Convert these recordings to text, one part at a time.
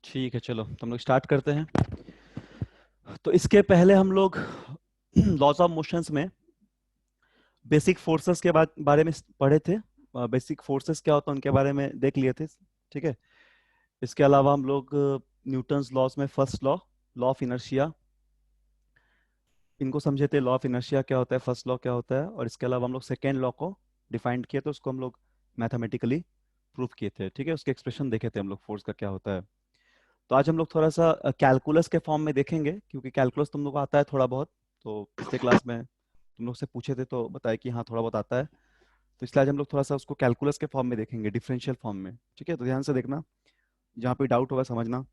ठीक है, चलो तो हम लोग स्टार्ट करते हैं। तो इसके पहले हम लोग लॉज ऑफ मोशंस में बेसिक फोर्सेस के बारे में पढ़े थे। बेसिक फोर्सेस क्या होता है उनके बारे में देख लिए थे। ठीक है। इसके अलावा हम लोग न्यूटन्स लॉज में first law, law of inertia, इनको समझे थे। लॉ ऑफ इनर्शिया क्या होता है, फर्स्ट लॉ क्या होता है, और इसके अलावा हम लोग सेकेंड लॉ को डिफाइंड किए थे, उसको हम लोग मैथमेटिकली प्रूव किए थे। ठीक है, उसके एक्सप्रेशन देखे थे हम लोग, फोर्स का क्या होता है। तो आज हम लोग थोड़ा सा कैलकुलस के फॉर्म में देखेंगे, क्योंकि कैलकुलस तुम लोग को आता है थोड़ा बहुत। तो पिछले क्लास में तुम लोग से पूछे थे तो बताया कि हाँ थोड़ा बहुत आता है। तो इसलिए आज हम लोग थोड़ा सा उसको कैलकुलस के फॉर्म में देखेंगे, डिफरेंशियल फॉर्म में। ठीक है, तो ध्यान से देखना, जहाँ पे डाउट होगा समझना।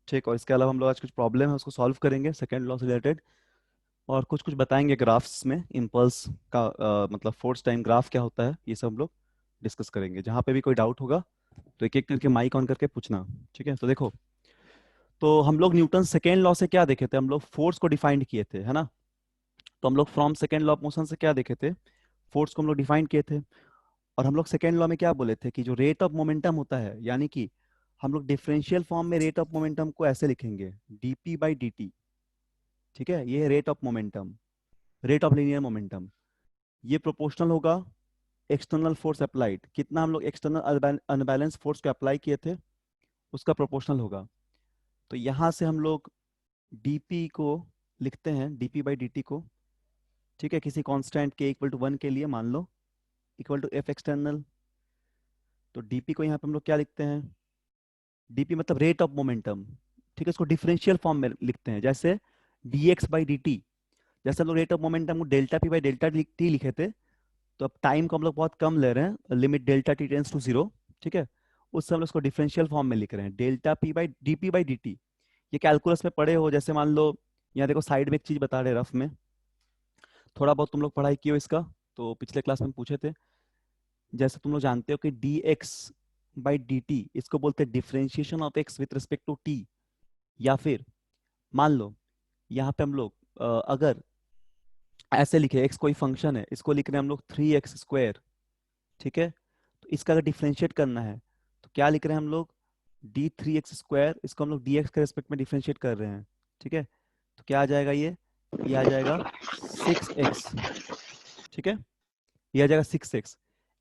ठीक, और इसके अलावा हम लोग आज कुछ प्रॉब्लम है उसको सॉल्व करेंगे सेकेंड लॉ से रिलेटेड, और कुछ कुछ बताएंगे ग्राफ्स में, इम्पल्स का मतलब फोर्स टाइम ग्राफ क्या होता है, ये सब हम लोग डिस्कस करेंगे। जहाँ पे भी कोई डाउट होगा तो एक एक करके माइक ऑन करके पूछना। ठीक है, तो देखो, तो हम लोग न्यूटन सेकेंड लॉ से क्या देखे थे, हम लोग फोर्स को डिफाइंड किए थे, है ना। तो हम लोग from second law of motion से क्या देखे थे, फोर्स को हम लोग डिफाइन किए थे। और हम लोग सेकेंड लॉ में क्या बोले थे कि जो रेट ऑफ मोमेंटम होता है, यानी कि हम लोग डिफरेंशियल फॉर्म में रेट ऑफ मोमेंटम को ऐसे लिखेंगे, डीपी बाई डी टी। ठीक है, ये है rate of momentum, rate of linear momentum. ये प्रोपोर्शनल होगा एक्सटर्नल फोर्स अप्लाइड, कितना हम लोग एक्सटर्नल अनबैलेंस फोर्स को अप्लाई किए थे उसका प्रोपोर्शनल होगा। तो यहाँ से हम लोग डीपी को लिखते हैं, डीपी बाई डी टी को। ठीक है, किसी कांस्टेंट के इक्वल टू 1 के लिए मान लो, इक्वल टू एफ एक्सटर्नल। तो डीपी को यहाँ पे हम लोग क्या लिखते हैं, डीपी मतलब रेट ऑफ मोमेंटम। ठीक है, इसको डिफरेंशियल फॉर्म में लिखते हैं, जैसे D x by d T. जैसे हम लोग रेट ऑफ मोमेंटम को delta p by delta T लिखे थे, तो अब टाइम को हम लोग बहुत कम ले रहे हैं, limit delta t tends to zero. ठीक है, उस समय हम लोग उसको डिफरेंशियल फॉर्म में लिख रहे हैं, delta p by d T. ये कैलकुलस में पढ़े हो, जैसे मान लो यहाँ देखो साइड में एक चीज बता रहे रफ में, थोड़ा बहुत तुम लोग पढ़ाई किए हो इसका, तो पिछले क्लास में पूछे थे। जैसे तुम लोग जानते हो कि d x by d t, इसको बोलते हैं differentiation of x with respect to t. या फिर मान लो यहाँ पे हम लोग अगर ऐसे लिखे, एक्स कोई फंक्शन है, इसको लिख रहे हैं हम लोग 3x² ठीक है, तो इसका अगर डिफरेंशिएट करना है तो क्या लिख रहे हैं हम लोग, d3x², इसको हम लोग dx के रेस्पेक्ट में डिफरेंशिएट कर रहे हैं। ठीक है, तो क्या आ जाएगा, ये आ जाएगा 6x। ठीक है, ये आ जाएगा 6x।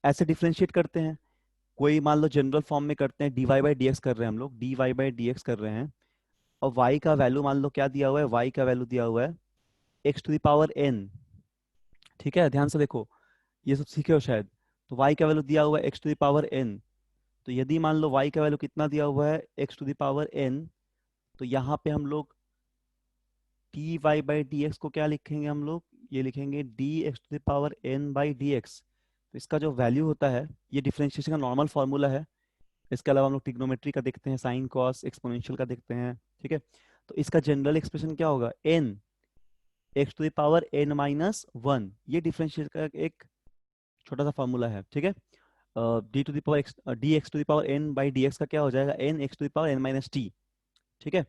ऐसे डिफरेंशिएट करते हैं। कोई मान लो जनरल फॉर्म में करते हैं, dy बाई डी कर रहे हैं हम लोग, dy बाई डी कर रहे हैं। और y का वैल्यू मान लो क्या दिया हुआ है, y का वैल्यू दिया हुआ है x to the power n। ठीक है, ध्यान से देखो, ये सब सीखे हो शायद। तो y का वैल्यू दिया हुआ है x to the power n। तो यदि मान लो y का वैल्यू कितना दिया हुआ है, x to the power n, तो यहाँ पे हम लोग dy बाई डी को क्या लिखेंगे हम लोग, ये लिखेंगे dx to the power n by d. तो इसका जो वैल्यू होता है, ये डिफरेंशिएशन का नॉर्मल फार्मूला है। इसके अलावा हम लोग ट्रिग्नोमेट्री का देखते हैं, साइन कॉस एक्सपोनेंशियल का देखते हैं। ठीक है, तो इसका जनरल एक्सप्रेशन क्या होगा, n x to the power n minus one. ये डिफरेंशिएशन का एक छोटा सा फार्मूला है। ठीक है, d to the power x, d x to the power n by d का क्या हो जाएगा, n x to the power n minus t. ठीक है,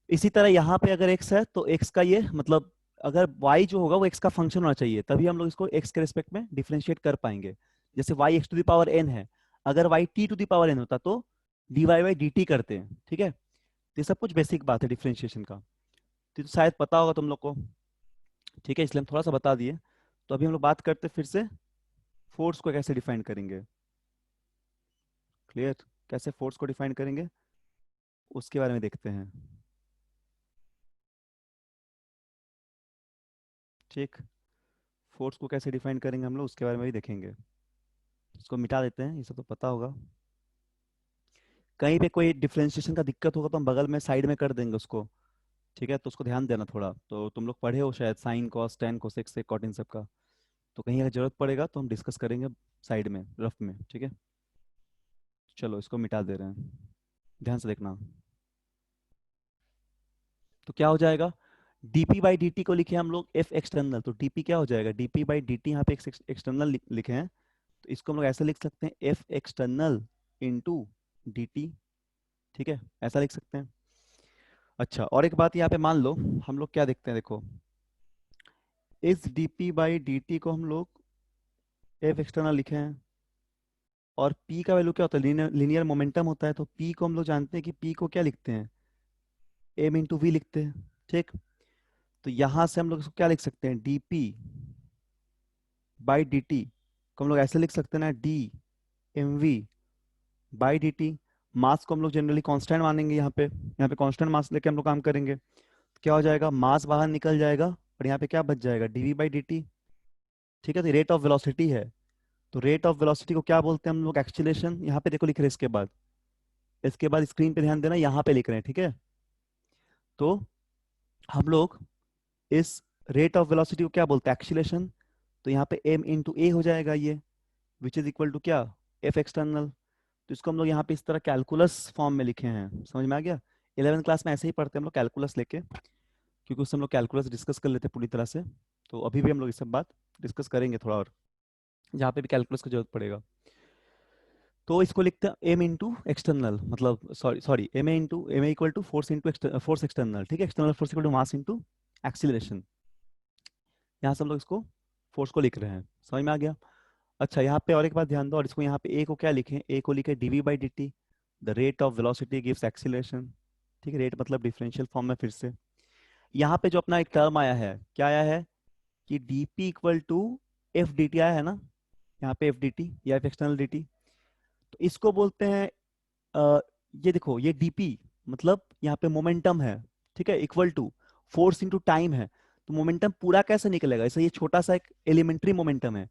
इसी तरह यहाँ पे अगर x है तो x का ये मतलब, अगर y जो होगा वो x का फंक्शन होना चाहिए, तभी हम लोग इसको x के रिस्पेक्ट में डिफरेंशिएट कर पाएंगे। जैसे y x to the power n है, अगर y t to the power n होता तो dy बाई डी टी करते हैं। ठीक है, तो ये सब कुछ बेसिक बात है डिफरेंशिएशन का, तो शायद पता होगा तुम लोग को। ठीक है, इसलिए हम थोड़ा सा बता दिए। तो अभी हम लोग बात करते हैं फिर से, फोर्स को कैसे डिफाइन करेंगे। क्लियर, कैसे फोर्स को डिफाइन करेंगे उसके बारे में देखते हैं। ठीक, फोर्स को कैसे डिफाइन करेंगे हम लोग उसके बारे में भी देखेंगे। इसको मिटा देते हैं, ये सब तो पता होगा। कहीं पे कोई डिफरेंशिएशन का दिक्कत होगा तो हम बगल में साइड में कर देंगे उसको। ठीक है, तो उसको ध्यान देना थोड़ा, तो तुम लोग पढ़े हो शायद साइन कॉस टेन कोसेक से कॉट इन सब का। तो कहीं अगर जरूरत पड़ेगा तो हम डिस्कस करेंगे साइड में रफ में। ठीक है, चलो इसको मिटा दे रहे हैं, ध्यान से देखना। तो क्या हो जाएगा, dp बाई डी को लिखे हम लोग f एक्सटर्नल, तो dp क्या हो जाएगा, dp बाई डी टी, यहाँ पे एक्सटर्नल लिखे हैं, तो इसको हम लोग ऐसे लिख सकते हैं f external into D T. ठीक है, ऐसा लिख सकते हैं। अच्छा, और एक बात यहाँ पे मान लो, हम लोग क्या देखते हैं देखो, इस dp बाई डी को हम लोग f एक्सटर्नल लिखे हैं, और p का वैल्यू क्या होता है, लीनियर मोमेंटम होता है। तो p को हम लोग जानते हैं कि p को क्या लिखते हैं, m इंटू वी लिखते हैं, ठीक। तो यहां से हम लोग इसको क्या लिख सकते हैं, dp बाई dt को हम लोग ऐसे लिख सकते हैं ना, d mv बाई dt। मास को हम लोग जनरली कांस्टेंट मानेंगे, यहाँ पे कांस्टेंट मास लेके हम लोग काम करेंगे। तो क्या हो जाएगा, मास बाहर निकल जाएगा और यहाँ पे क्या बच जाएगा, dv बाई dt, ठीक है। तो रेट ऑफ वेलोसिटी है, तो रेट ऑफ वेलोसिटी को क्या बोलते हैं हम लोग, एक्सीलरेशन। यहाँ पे देखो लिख रहे हैं, इसके बाद स्क्रीन पे ध्यान देना, यहाँ पे लिख रहे हैं, ठीक है। तो हम लोग इस रेट ऑफ वेलोसिटी को क्या बोलते हैं, एक्सीलरेशन। तो यहाँ पे m इंटू ए हो जाएगा ये, विच इज इक्वल टू क्या, एफ एक्सटर्नल। तो इसको हम लोग यहाँ पे इस तरह कैलकुलस फॉर्म में लिखे हैं, समझ में आ गया। 11th क्लास में ऐसे ही पढ़ते हैं हम लोग कैलकुलस लेके, क्योंकि उससे हम लोग कैलकुलस डिस्कस कर लेते हैं पूरी तरह से। तो अभी भी हम लोग ये सब बात डिस्कस करेंगे थोड़ा और, जहाँ पे भी कैलकुलस की जरूरत पड़ेगा। तो इसको लिखते हैं एम इंटू एक्सटर्नल, मतलब sorry sorry m a into m a equal to force into force external, ठीक है। External force equal to mass into acceleration. यहाँ से हम लोग इसको फोर्स को लिख रहे हैं, समझ में आ गया। अच्छा, यहाँ पे और एक बात ध्यान दो, और इसको यहाँ पे ए को क्या लिखें, ए को लिखे dv by d t, the rate of velocity gives acceleration, ठीक है। रेट मतलब डिफरेंशियल फॉर्म में फिर से। यहाँ पे जो अपना एक टर्म आया है, क्या आया है कि dp equal to f d t आया है ना, यहाँ पे एफ डी टी या एफ एक्सटर्नल डी टी। तो इसको बोलते हैं ये देखो, ये dp मतलब यहाँ पे मोमेंटम है, ठीक है, equal to force into time है। तो मोमेंटम पूरा कैसे निकलेगा, ऐसा ये छोटा सा एक एलिमेंट्री मोमेंटम है,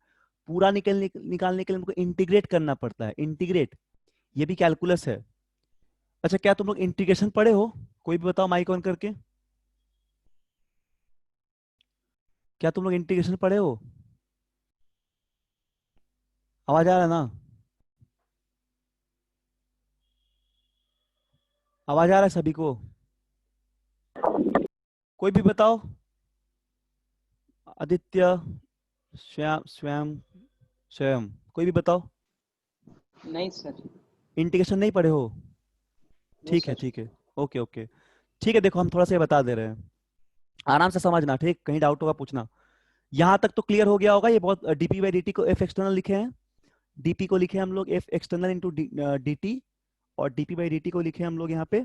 पूरा निकालने के लिए हमको इंटीग्रेट करना पड़ता है, इंटीग्रेट। ये भी कैलकुलस है। अच्छा, क्या तुम लोग इंटीग्रेशन पढ़े हो, कोई भी बताओ माइक ऑन करके, क्या तुम लोग इंटीग्रेशन पढ़े हो, आवाज आ रहा है ना, आवाज आ रहा है सभी को, कोई भी बताओ, आदित्य, श्याम स्वयं स्वयं, कोई भी बताओ। नहीं सर। इंटीग्रेशन नहीं पढ़े हो, नो ठीक है सर। ठीक है, ओके ओके, ठीक है। देखो हम थोड़ा सा ये बता दे रहे हैं, आराम से समझना, ठीक, कहीं डाउट होगा पूछना। यहाँ तक तो क्लियर हो गया होगा, ये बहुत, डीपी बाई डी को एफ एक्सटर्नल लिखे हैं, डीपी को लिखे हम लोग F external into D T, और डीपी बाई डी को लिखे हम लोग यहाँ पे,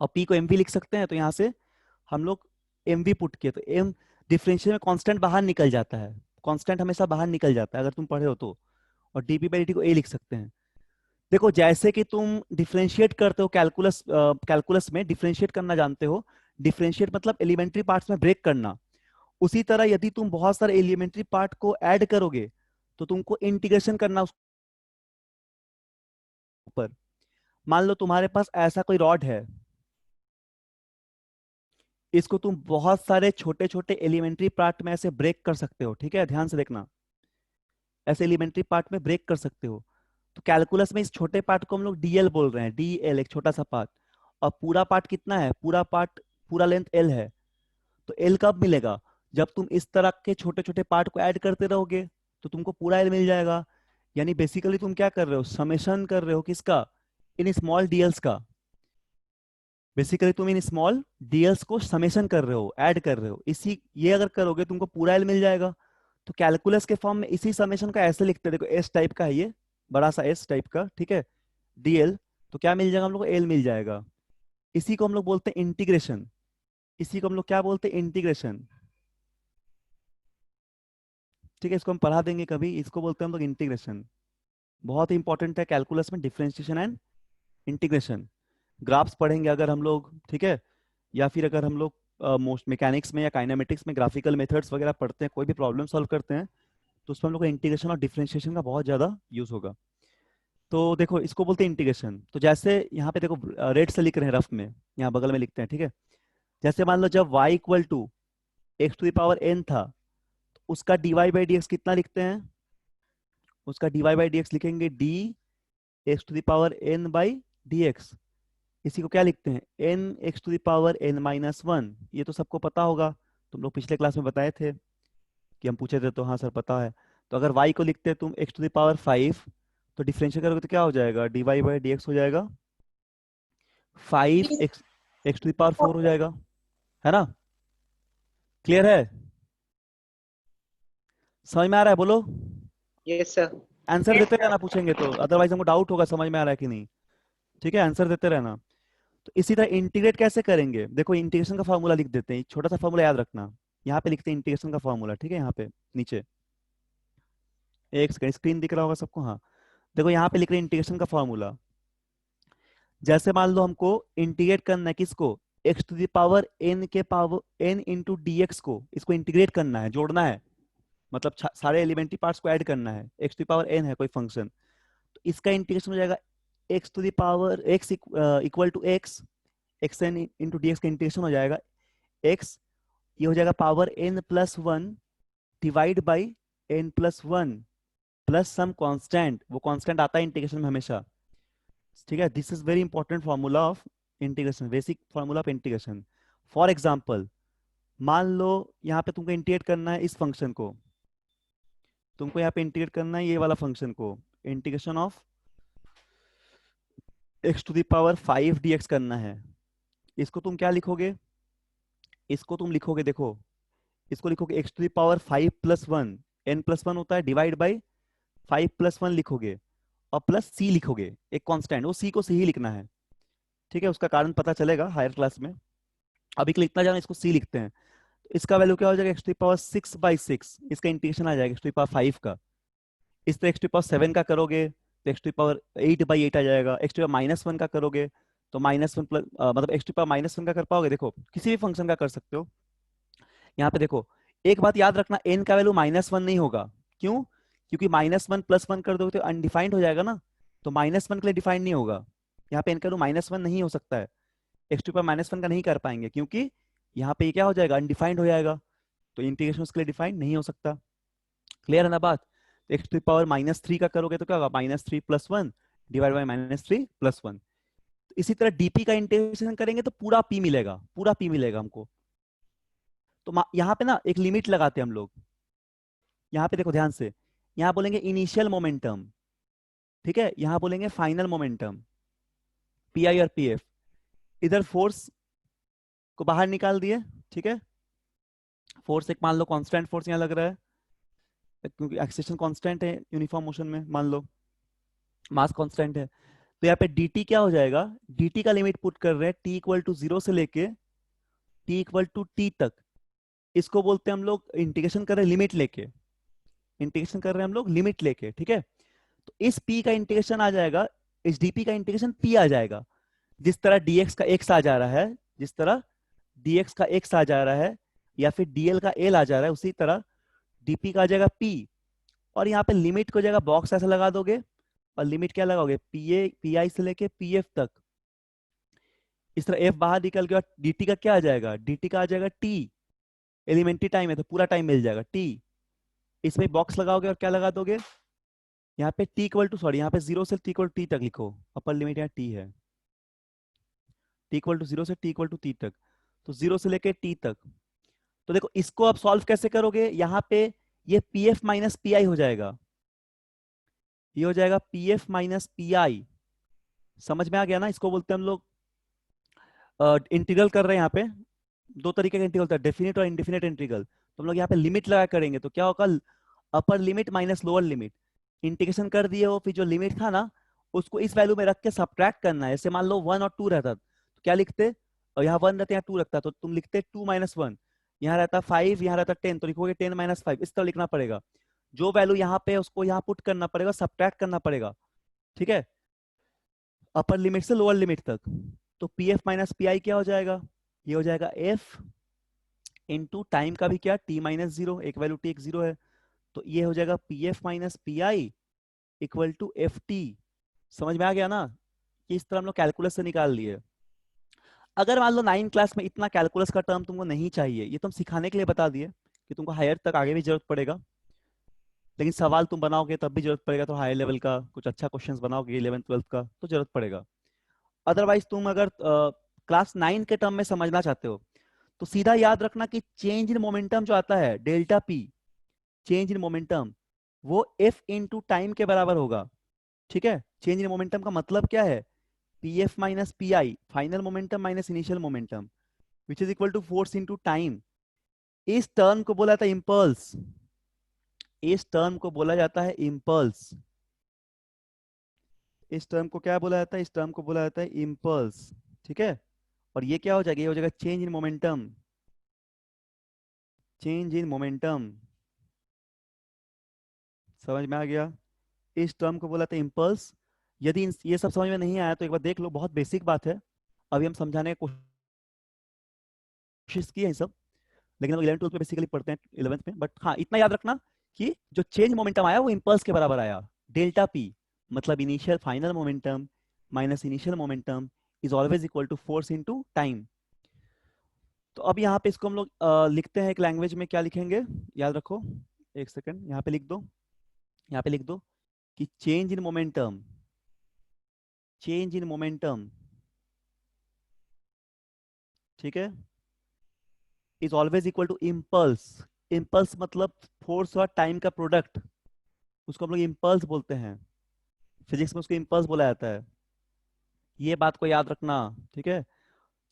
और पी को एम वी लिख सकते हैं। तो यहाँ से हम लोग एम वी पुट किए, तो एम डिफरेंशियल में कांस्टेंट बाहर निकल जाता है, कांस्टेंट हमेशा बाहर निकल जाता है अगर तुम पढ़े हो तो। और डीपी बाई डी को ए लिख सकते हैं। देखो जैसे कि तुम डिफरेंशिएट करते हो, कैलकुलस में डिफरेंशिएट करना जानते हो, डिफरेंशिएट मतलब एलिमेंट्री पार्ट्स में ब्रेक करना। उसी तरह यदि तुम बहुत सारे एलिमेंट्री पार्ट को ऐड करोगे तो तुमको इंटीग्रेशन करना उसके ऊपर। मान लो तुम्हारे पास ऐसा कोई रॉड है, इसको तुम बहुत सारे छोटे छोटे एलिमेंट्री पार्ट में ऐसे ब्रेक कर सकते हो, ठीक है, ध्यान से देखना, ऐसे एलिमेंट्री पार्ट में ब्रेक कर सकते हो। तो कैलकुलस में इस छोटे पार्ट को हम लोग डीएल बोल रहे हैं, डीएल एक छोटा सा पार्ट। और पूरा पार्ट कितना है, पूरा पार्ट, पूरा लेंथ एल है। तो एल कब मिलेगा, जब तुम इस तरह के छोटे छोटे पार्ट को ऐड करते रहोगे तो तुमको पूरा एल मिल जाएगा। यानी बेसिकली तुम क्या कर रहे हो, समेशन कर रहे हो किसका, इन स्मॉल डीएल्स का। बेसिकली तुम इन स्मॉल डीएल्स को समेशन कर रहे हो, ऐड कर रहे हो, इसी ये अगर करोगे तुमको पूरा एल मिल जाएगा। तो कैलकुलस के फॉर्म में इसी समेशन का ऐसे लिखते हैं, देखो एस टाइप का है ये, बड़ा सा एस टाइप का, ठीक है, डीएल। तो क्या मिल जाएगा हम लोग को, एल मिल जाएगा। इसी को हम लोग बोलते हैं इंटीग्रेशन, इसी को हम लोग क्या बोलते हैं, इंटीग्रेशन, ठीक है। इसको हम पढ़ा देंगे कभी, इसको बोलते हैं हम लोग इंटीग्रेशन। बहुत ही इंपॉर्टेंट है कैलकुलस में, डिफरेंशिएशन एंड इंटीग्रेशन। ग्राफ्स पढ़ेंगे अगर हम लोग, ठीक है, या फिर अगर हम लोग मोस्ट मैकेनिक्स में या काइनेमेटिक्स में ग्राफिकल मेथड्स वगैरह पढ़ते हैं, कोई भी प्रॉब्लम सॉल्व करते हैं, तो उसमें हम लोग को इंटीग्रेशन और डिफरेंशिएशन का बहुत ज्यादा यूज होगा। तो देखो इसको बोलते हैं इंटीग्रेशन। तो जैसे यहाँ पे देखो रेड से लिख रहे हैं रफ में, यहाँ बगल में लिखते हैं, ठीक है। जैसे मान लो जब y equal to x to the power n था, तो उसका dy बाई डी एक्स कितना लिखते हैं, उसका dy बाई डी एक्स लिखेंगे d x to the power n by d x. इसी को क्या लिखते हैं, n x to the power n minus one. ये तो सबको पता होगा, तुम लोग पिछले क्लास में बताए थे कि हम पूछे थे, तो हाँ सर पता है। तो अगर y को लिखते हैं तुम x to the power five, तो डिफरेंशियल करोगे तो क्या हो जाएगा, d y by d x हो जाएगा five x x to the power four हो जाएगा, है ना, क्लियर है, समझ में आ रहा है, बोलो। Yes sir. आंसर देते रहना पूछेंगे तो, अदरवाइज हमको डाउट होगा समझ में आ रहा है कि नहीं। ठीक है, आंसर देते रहना। तो इसी तरह इंटीग्रेट कैसे करेंगे, देखो इंटीग्रेशन का फॉर्मूला लिख देते हैं, छोटा सा फॉर्मूला याद रखना। यहाँ पे लिखते हैं इंटीग्रेशन का फॉर्मूला, ठीक है, यहाँ पे नीचे। एक सेकंड, स्क्रीन दिख रहा होगा सबको, हाँ। देखो यहाँ पे लिख रहे हैं इंटीग्रेशन का फॉर्मूला। जैसे मान लो हमको इंटीग्रेट करना है किसको, X to the power N के power N into D X को, इसको इंटीग्रेट करना है, जोड़ना है, मतलब सारे एलिमेंट्री पार्ट्स को ऐड करना है। X to the power n है कोई फंक्शन, तो इसका इंटीग्रेशन हो जाएगा x to the power x equal to x, x n into D x का इंटीग्रेशन हो जाएगा एक्स, ये हो जाएगा power n plus one divide by n plus one plus some constant, वो कांस्टेंट आता है इंटीग्रेशन में हमेशा। ठीक है, this is very important formula of integration, basic formula of integration. For example, मान लो यहाँ पे तुमको इंटीग्रेट करना है इस फंक्शन को, तुमको यहाँ पे इंटीग्रेट करना है ये वाला फंक्शन को, integration of x to the power 5 dx करना है। इसको तुम क्या लिखोगे, इसको तुम लिखोगे, देखो इसको लिखोगे x to the power 5 plus one, n plus one होता है, डिवाइड बाई 5 प्लस वन लिखोगे, और प्लस सी लिखोगे, एक कांस्टेंट, वो सी को सी ही लिखना है। ठीक है, उसका कारण पता चलेगा हायर क्लास में, अभी के लिए इतना जाना, इसको सी लिखते हैं। तो इसका वैल्यू क्या हो जाएगा, x to the power 6 by 6, इसका इंटीग्रेशन आ जाएगा एक्स टू द पावर 5 का। इस तरह एक्स टू द पावर 7 का करोगे तो x to the power 8 by 8 आ जाएगा। X to the power minus one का करोगे तो माइनस वन प्लस, मतलब x to the power minus one का कर पाओगे, देखो किसी भी फंक्शन का कर सकते हो। यहाँ पे देखो एक बात याद रखना, एन का वैल्यू माइनस वन नहीं होगा, क्यों, क्योंकि माइनस वन प्लस वन कर दोगे तो अनडिफाइंड हो जाएगा ना, तो माइनस वन के लिए डिफाइंड नहीं होगा। यहाँ पे एन का वैल्यू माइनस वन नहीं हो सकता है, x to power minus one का नहीं कर पाएंगे, क्योंकि यहाँ पे क्या हो जाएगा, अनडिफाइंड हो जाएगा, तो इंटीग्रेशन उसके लिए डिफाइंड नहीं हो सकता। क्लियर है ना बात। X to power minus three का करोगे तो क्या होगा, minus three plus one divide by minus three plus one. इसी तरह डीपी का इंटीग्रेशन करेंगे तो पूरा पी मिलेगा, पूरा पी मिलेगा हमको। तो यहाँ पे ना एक लिमिट लगाते हैं हम लोग, यहाँ पे देखो ध्यान से, यहाँ बोलेंगे इनिशियल मोमेंटम, ठीक है, यहाँ बोलेंगे फाइनल मोमेंटम, पी आई और पी एफ। इधर फोर्स को बाहर निकाल दिए, ठीक है, फोर्स एक मान लो कांस्टेंट फोर्स यहाँ लग रहा है, क्योंकि एक्सेलरेशन कांस्टेंट है यूनिफॉर्म मोशन में, मान लो मास कांस्टेंट है। तो यहाँ पे dt क्या हो जाएगा, dt का लिमिट पुट कर रहे हैं t इक्वल टू जीरो से लेके t इक्वल टू t तक, इसको बोलते हैं हम लोग इंटीग्रेशन कर रहे हैं लिमिट लेके, इंटीग्रेशन कर रहे हैं हम लोग लिमिट लेके, ठीक है। तो इस p का इंटीग्रेशन आ जाएगा, इस dp का इंटीग्रेशन p आ जाएगा। जिस तरह dx का x आ जा रहा है, जिस तरह dx का x आ जा रहा है, या फिर dl का l आ जा रहा है, उसी तरह dp का आ जाएगा p। और यहाँ पे लिमिट को जगह बॉक्स ऐसा लगा दोगे, और लिमिट क्या लगाओगे, पी आई से लेके पी एफ तक। इस तरह एफ बाहर निकल गया, dt का क्या आ जाएगा, dt का आ जाएगा t, एलिमेंट्री टाइम है तो पूरा टाइम मिल जाएगा t। इसमें बॉक्स लगाओगे और क्या लगा दोगे, यहाँ पे t इक्वल टू, सॉरी यहाँ पे जीरो से t इक्वल टू t तक लिखो, अपर लिमिट यहाँ t है, t इक्वल टू जीरो से t इक्वल टू t तक, तो जीरो से लेके t तक। तो देखो इसको आप सॉल्व कैसे करोगे, यहाँ पे ये P F minus P I हो जाएगा, ये हो जाएगा p F minus P I. समझ में आ गया ना, इसको बोलते हैं हम लोग इंटीग्रल कर रहे हैं यहाँ पे, दो तरीके का इंटीग्रल होता है, डेफिनेट और इनडेफिनेट इंटीग्रल। तो हम लोग यहाँ पे लिमिट लगा करेंगे तो क्या होगा, upper limit minus lower limit, integration कर दिए हो, फिर जो लिमिट था ना उसको इस वैल्यू में रख के सब्ट्रैक्ट करना है। जैसे मान लो वन और टू रहता तो क्या लिखते, और यहाँ वन रहता यहाँ टू रखता, तो तुम लिखते टू माइनस वन, यहाँ रहता फाइव, यहाँ रहता टेन, तो लिखोगे टेन माइनस फाइव, इस तरह लिखना पड़ेगा। जो वैल्यू यहाँ पे उसको यहाँ पुट करना पड़ेगा, सब्ट्रैक्ट करना पड़ेगा, ठीक है, अपर लिमिट से लोअर लिमिट तक। तो P F minus P I क्या हो जाएगा, ये हो जाएगा एफ इंटू टाइम का भी क्या, टी माइनस जीरो, एक वैल्यू टी एक जीरो है, तो ये हो जाएगा p F minus P I equal to f t. समझ में आ गया ना, कि इस तरह हम लोग कैलकुलस से निकाल लिए। अगर मान लो 9 क्लास में इतना कैलकुलस का टर्म तुमको नहीं चाहिए, ये तुम सिखाने के लिए बता दिए कि तुमको हायर तक आगे भी जरूरत पड़ेगा, लेकिन सवाल तुम बनाओगे तब भी जरूरत पड़ेगा, तो हायर लेवल का कुछ अच्छा क्वेश्चंस बनाओगे 11th 12th का तो जरूरत पड़ेगा। अदरवाइज तुम अगर क्लास 9 के टर्म में समझना चाहते हो तो सीधा याद रखना कि चेंज इन मोमेंटम जो आता है delta P, change in momentum, वो एफ इंटू टाइम के बराबर होगा, ठीक है। चेंज इन मोमेंटम का मतलब क्या है, P F minus P i, final momentum minus initial momentum, which is equal to force into time. इस टर्म को बोला जाता है इम्पल्स, इस टर्म को बोला जाता है इम्पल्स, इस टर्म को क्या बोला जाता है? इस टर्म को बोला जाता है इम्पल्स। ठीक है, और ये क्या हो जाएगा? ये हो जाएगा change in momentum. Change in momentum, समझ में आ गया? इस टर्म को बोला था इम्पल्स। यदि ये सब समझ में नहीं आया तो एक बार देख लो, बहुत बेसिक बात है। अभी हम समझाने की कोशिश की है ये सब, लेकिन हम 11 12 में बेसिकली पढ़ते हैं 11th में। बट हाँ, इतना याद रखना कि जो चेंज मोमेंटम आया वो इम्पल्स के बराबर आया। डेल्टा पी मतलब initial final momentum minus initial momentum is always equal to force into time. तो अब यहाँ पे इसको हम लोग लिखते हैं एक लैंग्वेज में। क्या लिखेंगे? याद रखो, एक सेकंड, यहाँ पे लिख दो। यहाँ पे लिख दो कि change in momentum, change in momentum, ठीक है, is always equal to impulse. Impulse मतलब फोर्स और टाइम का प्रोडक्ट, उसको हम लोग इम्पल्स बोलते हैं। फिजिक्स में उसको इम्पल्स बोला जाता है, ये बात को याद रखना। ठीक है,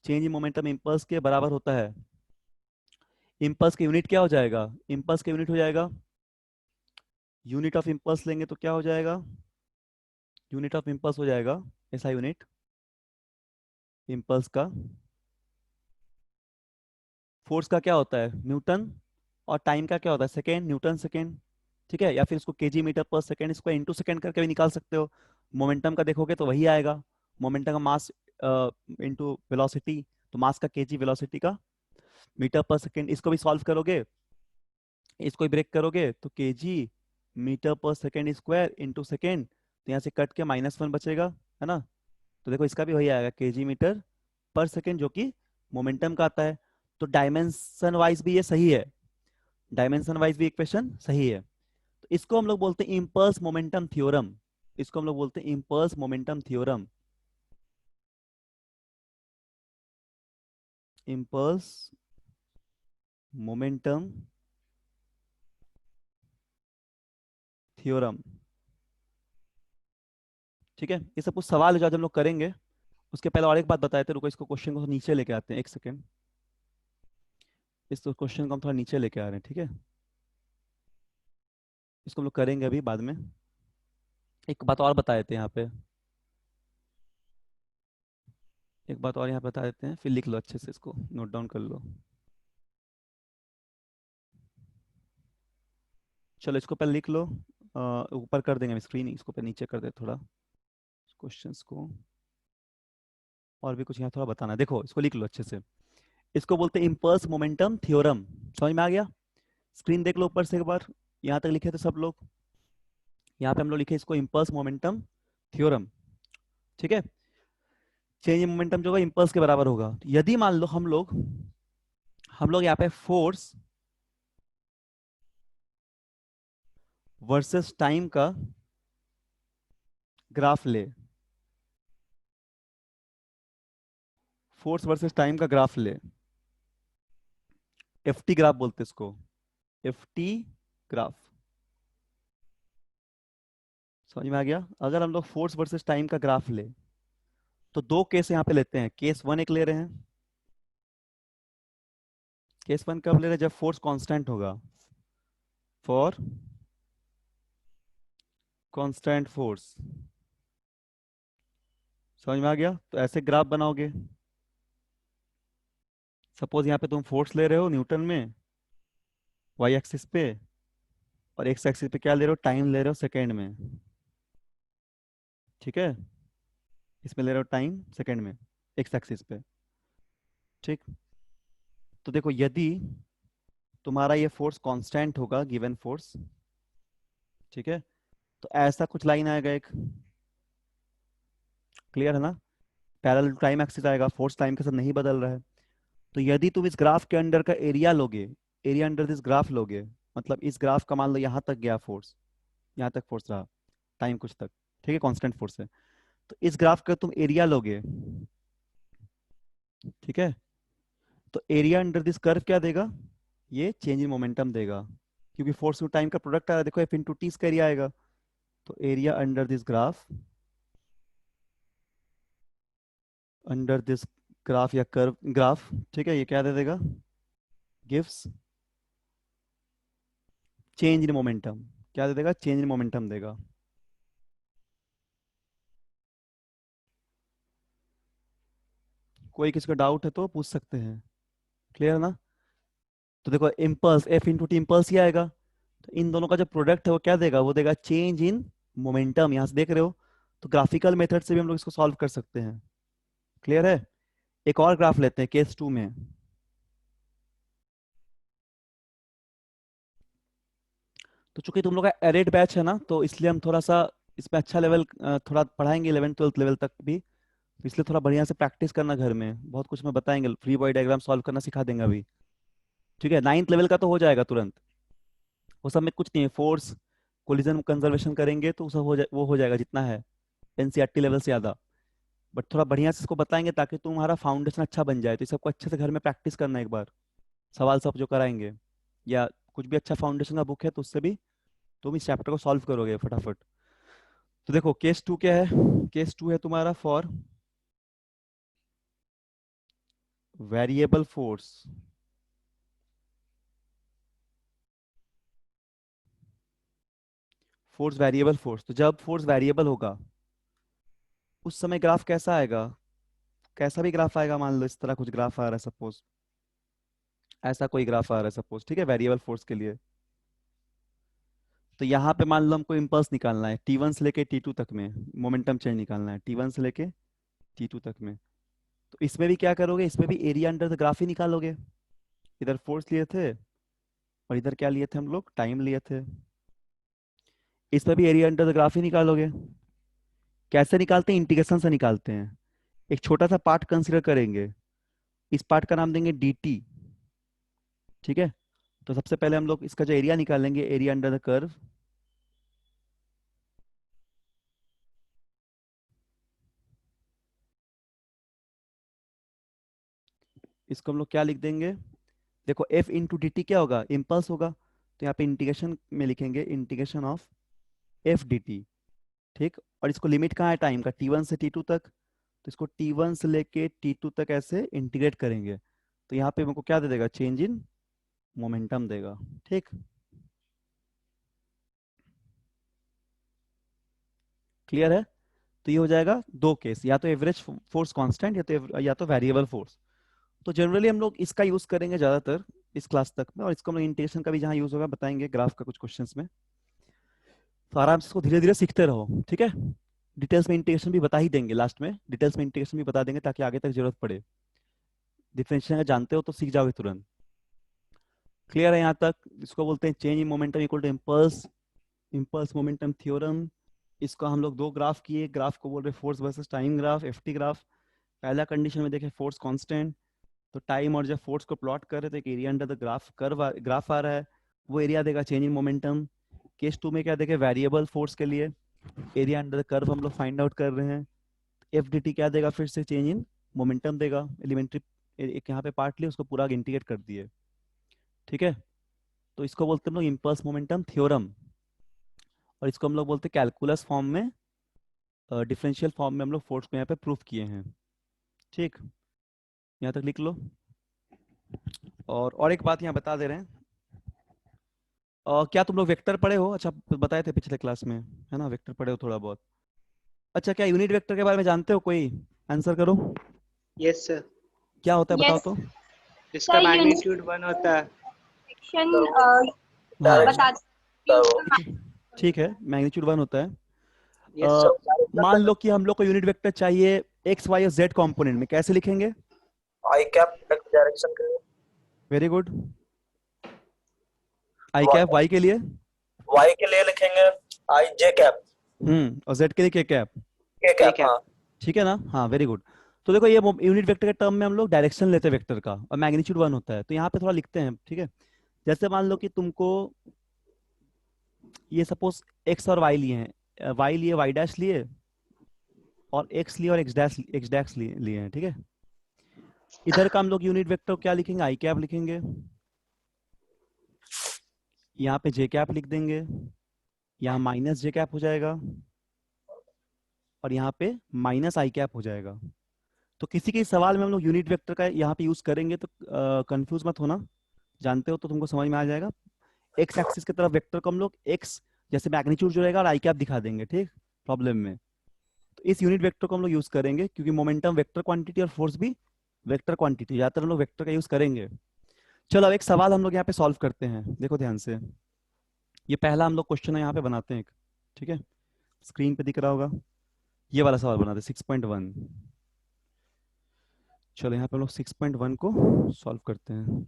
चेंज इन मोमेंटम इम्पल्स के बराबर होता है। इम्पल्स का यूनिट क्या हो जाएगा? इम्पल्स का यूनिट हो जाएगा, यूनिट ऑफ इम्पल्स लेंगे तो क्या हो जाएगा? यूनिट ऑफ इम्पल्स हो जाएगा ऐसा यूनिट इम्पल्स का। फोर्स का क्या होता है? न्यूटन, और टाइम का क्या होता है? Second, Newton second. ठीक है, या फिर इसको केजी मीटर पर सेकेंड, इसको इनटू सेकेंड करके भी निकाल सकते हो। मोमेंटम का देखोगे तो वही आएगा, मोमेंटम का मास इनटू वेलोसिटी, तो मास का केजी, वेलोसिटी का मीटर पर सेकेंड। इसको भी सॉल्व करोगे, इसको भी ब्रेक करोगे तो केजी मीटर पर सेकेंड स्क्वायर इनटू सेकेंड, तो यहाँ से कट के -1 बचेगा, है ना? तो देखो इसका भी वही आएगा, केजी मीटर पर सेकेंड, जो कि मोमेंटम का आता है। तो डायमेंशन वाइज भी ये सही है, डायमेंशन वाइज भी इक्वेशन सही है। तो इसको हम लोग बोलते हैं इम्पल्स मोमेंटम थ्योरम। इसको हम लोग बोलते हैं impulse momentum theorem. Impulse momentum theorem. ठीक है, ये सब कुछ सवाल है जो आज हम लोग करेंगे। उसके पहले और एक बात बताए थे, रुको इसको क्वेश्चन को नीचे लेके आते हैं, एक सेकेंड। इस क्वेश्चन को हम थोड़ा नीचे लेके आ रहे हैं, ठीक है? इसको हम लोग करेंगे अभी बाद में। एक बात और बता देते हैं यहाँ पे, एक बात और यहाँ बता देते हैं, फिर लिख लो अच्छे से, इसको नोट डाउन कर लो। चलो इसको पहले लिख लो, ऊपर कर देंगे स्क्रीन, इसको पहले नीचे कर दे थोड़ा क्वेश्चंस को। और भी कुछ यहाँ थोड़ा बताना है, देखो इसको लिख लो अच्छे से। इसको बोलते हैं इम्पल्स मोमेंटम थ्योरम। समझ में आ गया? स्क्रीन देख लो ऊपर से एक बार, यहाँ तक लिखे थे सब लोग? यहाँ पे हम लोग लिखे इसको इम्पल्स मोमेंटम थ्योरम। ठीक है, चेंज इन मोमेंटम जो होगा इम्पल्स के बराबर होगा। तो यदि मान लो हम लोग यहाँ पे फोर्स वर्सेस टाइम का ग्राफ ले, फोर्स वर्सेस टाइम का ग्राफ ले, एफटी ग्राफ बोलते हैं इसको, एफटी ग्राफ। समझ में आ गया? अगर हम लोग फोर्स वर्सेस टाइम का ग्राफ ले तो दो केस यहाँ पे लेते हैं। केस वन एक ले रहे हैं, केस वन कब ले रहे हैं? जब फोर्स कांस्टेंट होगा, फॉर कांस्टेंट फोर्स। समझ में आ गया? तो ऐसे ग्राफ बनाओगे। सपोज यहाँ पे तुम फोर्स ले रहे हो न्यूटन में, वाई एक्सिस पे, और एक्स एक्सिस पे क्या ले रहे हो? टाइम ले रहे हो सेकेंड में। ठीक है, इसमें ले रहे हो टाइम सेकेंड में, एक्स एक्सिस पे। ठीक, तो देखो यदि तुम्हारा ये फोर्स कांस्टेंट होगा, गिवन फोर्स, ठीक है, तो ऐसा कुछ लाइन आएगा एक, क्लियर है ना? पैरेलल टू टाइम एक्सिस आएगा, फोर्स टाइम के साथ नहीं बदल रहा है। तो यदि तुम इस ग्राफ के अंडर का एरिया लोगे, एरिया अंडर दिस ग्राफ लोगे, मतलब इस ग्राफ का मान लो यहाँ तक गया फोर्स, यहाँ तक फोर्स रहा, टाइम कुछ तक, ठीक है, कांस्टेंट फोर्स है। तो इस ग्राफ का तुम एरिया लोगे, ठीक है, तो एरिया अंडर दिस कर्व क्या देगा? ये चेंज इन मोमेंटम देगा, क्योंकि फोर्स टू टाइम का प्रोडक्ट आ रहा है। देखो एफ इंटू टी इसका एरिया आएगा। तो area under this graph, under this graph या कर्व ग्राफ, ठीक है, ये क्या दे देगा? Gives change in momentum. क्या दे देगा? चेंज इन मोमेंटम देगा। कोई किसी का डाउट है तो पूछ सकते हैं। क्लियर ना? तो देखो impulse F into T impulse ही आएगा। तो इन दोनों का जो प्रोडक्ट है वो क्या देगा? वो देगा चेंज इन मोमेंटम। यहाँ से देख रहे हो? तो ग्राफिकल मेथड से भी हम लोग इसको सॉल्व कर सकते हैं। क्लियर है? एक और ग्राफ लेते हैं केस 2 में। तो चूंकि तुम लोग का एरेड बैच है ना, तो इसलिए हम थोड़ा सा इसमें अच्छा लेवल थोड़ा पढ़ाएंगे 11th 12th लेवल तक भी। तो इसलिए थोड़ा बढ़िया से प्रैक्टिस करना घर में, बहुत कुछ मैं बताएंगे, फ्री बॉडी डायग्राम सॉल्व करना सिखा देंगे अभी। ठीक है, 9th लेवल का तो हो जाएगा तुरंत। वो सब में कुछ नहीं है, फोर्स कोलिजन कंजर्वेशन करेंगे तो सब वो हो जाएगा जितना है एनसीईआरटी लेवल से ज़्यादा। बट थोड़ा बढ़िया से इसको बताएंगे ताकि तुम्हारा फाउंडेशन अच्छा बन जाए। तो इस सबको अच्छे से घर में प्रैक्टिस करना एक बार, सवाल सब जो कराएंगे, या कुछ भी अच्छा फाउंडेशन का बुक है तो उससे भी तुम इस चैप्टर को सॉल्व करोगे फटाफट। तो देखो केस 2 क्या है? केस 2 है तुम्हारा for variable force. Force variable force, तो जब फोर्स वेरिएबल होगा उस समय ग्राफ कैसा आएगा? कैसा भी ग्राफ आएगा, मान लो इस तरह कुछ ग्राफ आ रहा है सपोज, ऐसा कोई ग्राफ आ रहा है सपोज, ठीक है, वेरिएबल फोर्स के लिए। तो यहाँ पे मान लो हमको इम्पल्स निकालना है T1 से लेके T2 तक में, मोमेंटम चेंज निकालना है T1 से लेके T2 तक में। तो इसमें भी क्या करोगे? इसमें भी एरिया अंडर द ग्राफ ही निकालोगे। इधर फोर्स लिए थे और इधर क्या लिए थे हम लोग? टाइम लिए थे। इसमें भी एरिया अंडर द ग्राफ ही निकालोगे। कैसे निकालते हैं? इंटीग्रेशन से निकालते हैं। एक छोटा सा पार्ट कंसिडर करेंगे, इस पार्ट का नाम देंगे dt। ठीक है, तो सबसे पहले हम लोग इसका जो एरिया निकालेंगे, एरिया अंडर द कर्व। इसको हम लोग क्या लिख देंगे? देखो f इंटू डी टी क्या होगा? इम्पल्स होगा। तो यहाँ पे इंटीग्रेशन में लिखेंगे integration of F d T. ठीक, और इसको लिमिट कहाँ है टाइम का? T1 से T2 तक। तो इसको T1 से लेके T2 तक ऐसे इंटीग्रेट करेंगे। तो यहाँ पे हमको क्या दे देगा? चेंज इन मोमेंटम देगा। ठीक, क्लियर है? तो ये हो जाएगा दो केस, या तो एवरेज फोर्स कांस्टेंट, या तो वेरिएबल फोर्स। तो जनरली हम लोग इसका यूज करेंगे ज्यादातर इस क्लास तक में, और इसको हम लोग इंटीग्रेशन का भी जहाँ यूज होगा बताएंगे ग्राफ का कुछ क्वेश्चंस में। तो आराम से इसको धीरे धीरे सीखते रहो, ठीक है? डिटेल्स में इंटीग्रेशन भी बता ही देंगे लास्ट में, डिटेल्स में इंटीग्रेशन भी बता देंगे ताकि आगे तक जरूरत पड़े। डिफरेंशिएशन अगर जानते हो तो सीख जाओगे तुरंत। क्लियर है यहाँ तक? इसको बोलते हैं change in momentum equal to impulse, impulse momentum theorem. इसको हम लोग दो ग्राफ किए, ग्राफ को बोल रहे force versus time graph, F T graph. पहला कंडीशन में देखे फोर्स कांस्टेंट, तो टाइम और जब फोर्स को प्लॉट कर रहे तो एक area under the graph curve graph आ रहा है, वो एरिया देगा चेंज इन मोमेंटम। केस 2 में क्या देखे? वेरिएबल फोर्स के लिए एरिया अंडर द कर्व हम लोग फाइंड आउट कर रहे हैं। एफ डी टी क्या देगा? फिर से चेंज इन मोमेंटम देगा। एलिमेंट्री एक यहाँ पे पार्ट लिया, उसको पूरा इंटीग्रेट कर दिए। ठीक है, तो इसको बोलते हैं हम लोग इम्पल्स मोमेंटम थ्योरम, और इसको हम लोग बोलते हैं कैलकुलस फॉर्म में, डिफरेंशियल फॉर्म में हम लोग फोर्स को यहाँ पे प्रूफ किए हैं। ठीक, यहाँ तक लिख लो। और एक बात यहाँ बता दे रहे हैं, क्या तुम लोग वेक्टर पढ़े हो? अच्छा, बताए थे पिछले क्लास में, है ना, वेक्टर पढ़े हो थोड़ा बहुत। अच्छा, क्या यूनिट वेक्टर के बारे में जानते हो? कोई आंसर करो। Yes sir. क्या होता है बताओ यस तो। इसका सर, यूनिट मैग्नीट्यूड 1 होता है। सेक्शन हाँ, बता ठीक है, ठीक है, मैग्नीट्यूड 1 होता है। यस अ, सर। मान लो कि हम लोग को यूनिट वेक्टर चाहिए एक्स वाई और जेड कंपोनेंट में, कैसे लिखेंगे? आई कैप एक्स डायरेक्शन के लिए, वेरी गुड। आई कैप वाई के लिए, वाई के लिए लिखेंगे आई जे कैप, और जेड के लिए के कैप। के कैप। हाँ, ठीक है ना? हाँ, वेरी गुड। तो देखो ये यूनिट वेक्टर के टर्म में हम लोग डायरेक्शन लेते हैं वेक्टर का, और मैग्नीट्यूड 1 होता है। तो यहाँ पे थोड़ा लिखते हैं, ठीक है? जैसे मान लो कि तुमको ये सपोज एक्स और वाई लिए हैं, वाई लिए वाई डैश लिए, और एक्स लिए और एक्स डैश लिए हैं, ठीक है? इधर का हम लोग यूनिट वेक्टर क्या लिखेंगे? आई कैप लिखेंगे। यहाँ पे जे कैप लिख देंगे, यहाँ माइनस जे कैप हो जाएगा, और यहाँ पे माइनस आई कैप हो जाएगा। तो किसी के सवाल में हम लोग यूनिट वेक्टर का यहाँ पे यूज करेंगे, तो कंफ्यूज मत होना, जानते हो तो तुमको समझ में आ जाएगा। एक्स एक्सिस की तरफ वेक्टर को हम लोग एक्स जैसे मैग्नीट्यूड जो रहेगा और आई कैप दिखा देंगे, ठीक, प्रॉब्लम में। तो इस यूनिट वेक्टर को हम लोग यूज करेंगे क्योंकि मोमेंटम वेक्टर क्वांटिटी और फोर्स भी वेक्टर क्वांटिटी, ज्यादातर हम लोग वेक्टर का यूज करेंगे। चलो अब एक सवाल हम लोग यहाँ पे सॉल्व करते हैं, देखो ध्यान से। ये पहला हम लोग क्वेश्चन है यहाँ पे बनाते हैं एक, ठीक है, स्क्रीन पे दिख रहा होगा। ये वाला सवाल बनाते हैं 6.1। चलो यहाँ पे हम लोग 6.1 को सॉल्व करते हैं।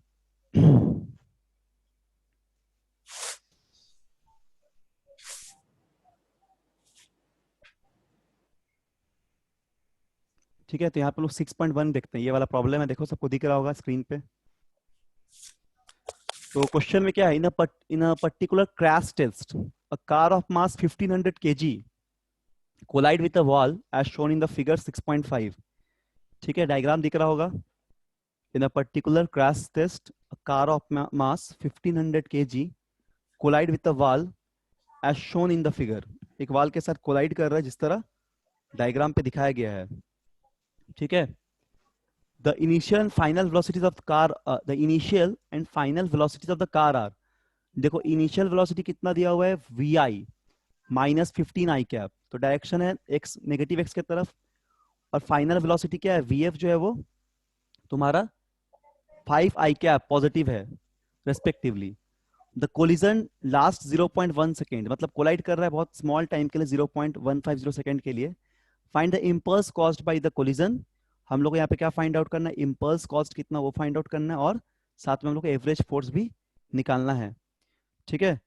ठीक है, तो यहाँ पे लोग 6.1 देखते हैं, ये वाला प्रॉब्लम है, देखो सबको दिख रहा होगा स्क्रीन पे। तो क्वेश्चन में क्या है, in a particular crash test a car of mass 1500 kg collide with a wall as shown in the figure 6.5। ठीक है, डायग्राम दिख रहा होगा। In a particular crash test a car of mass 1500 kg collide with a wall as shown in the figure. एक wall के साथ collide कर रहा है जिस तरह डायग्राम पे दिखाया गया है। ठीक है, the initial and final velocities of the car the initial and final velocities of the car are, देखो इनिशियल वेलोसिटी कितना दिया हुआ है vi माइनस 15 आई कैप, तो डायरेक्शन है x नेगेटिव x के तरफ। और फाइनल वेलोसिटी क्या है vf जो है वो तुम्हारा 5 आई कैप पॉजिटिव है respectively. The collision last 0.1 second, मतलब कोलाइड कर रहा है बहुत स्मॉल टाइम के लिए 0.150 सेकेंड के लिए। Find the impulse caused by the collision, हम लोग को यहाँ पे क्या फाइंड आउट करना है, इम्पल्स कॉस्ट कितना वो फाइंड आउट करना है, और साथ में हम लोग को एवरेज फोर्स भी निकालना है। ठीक है,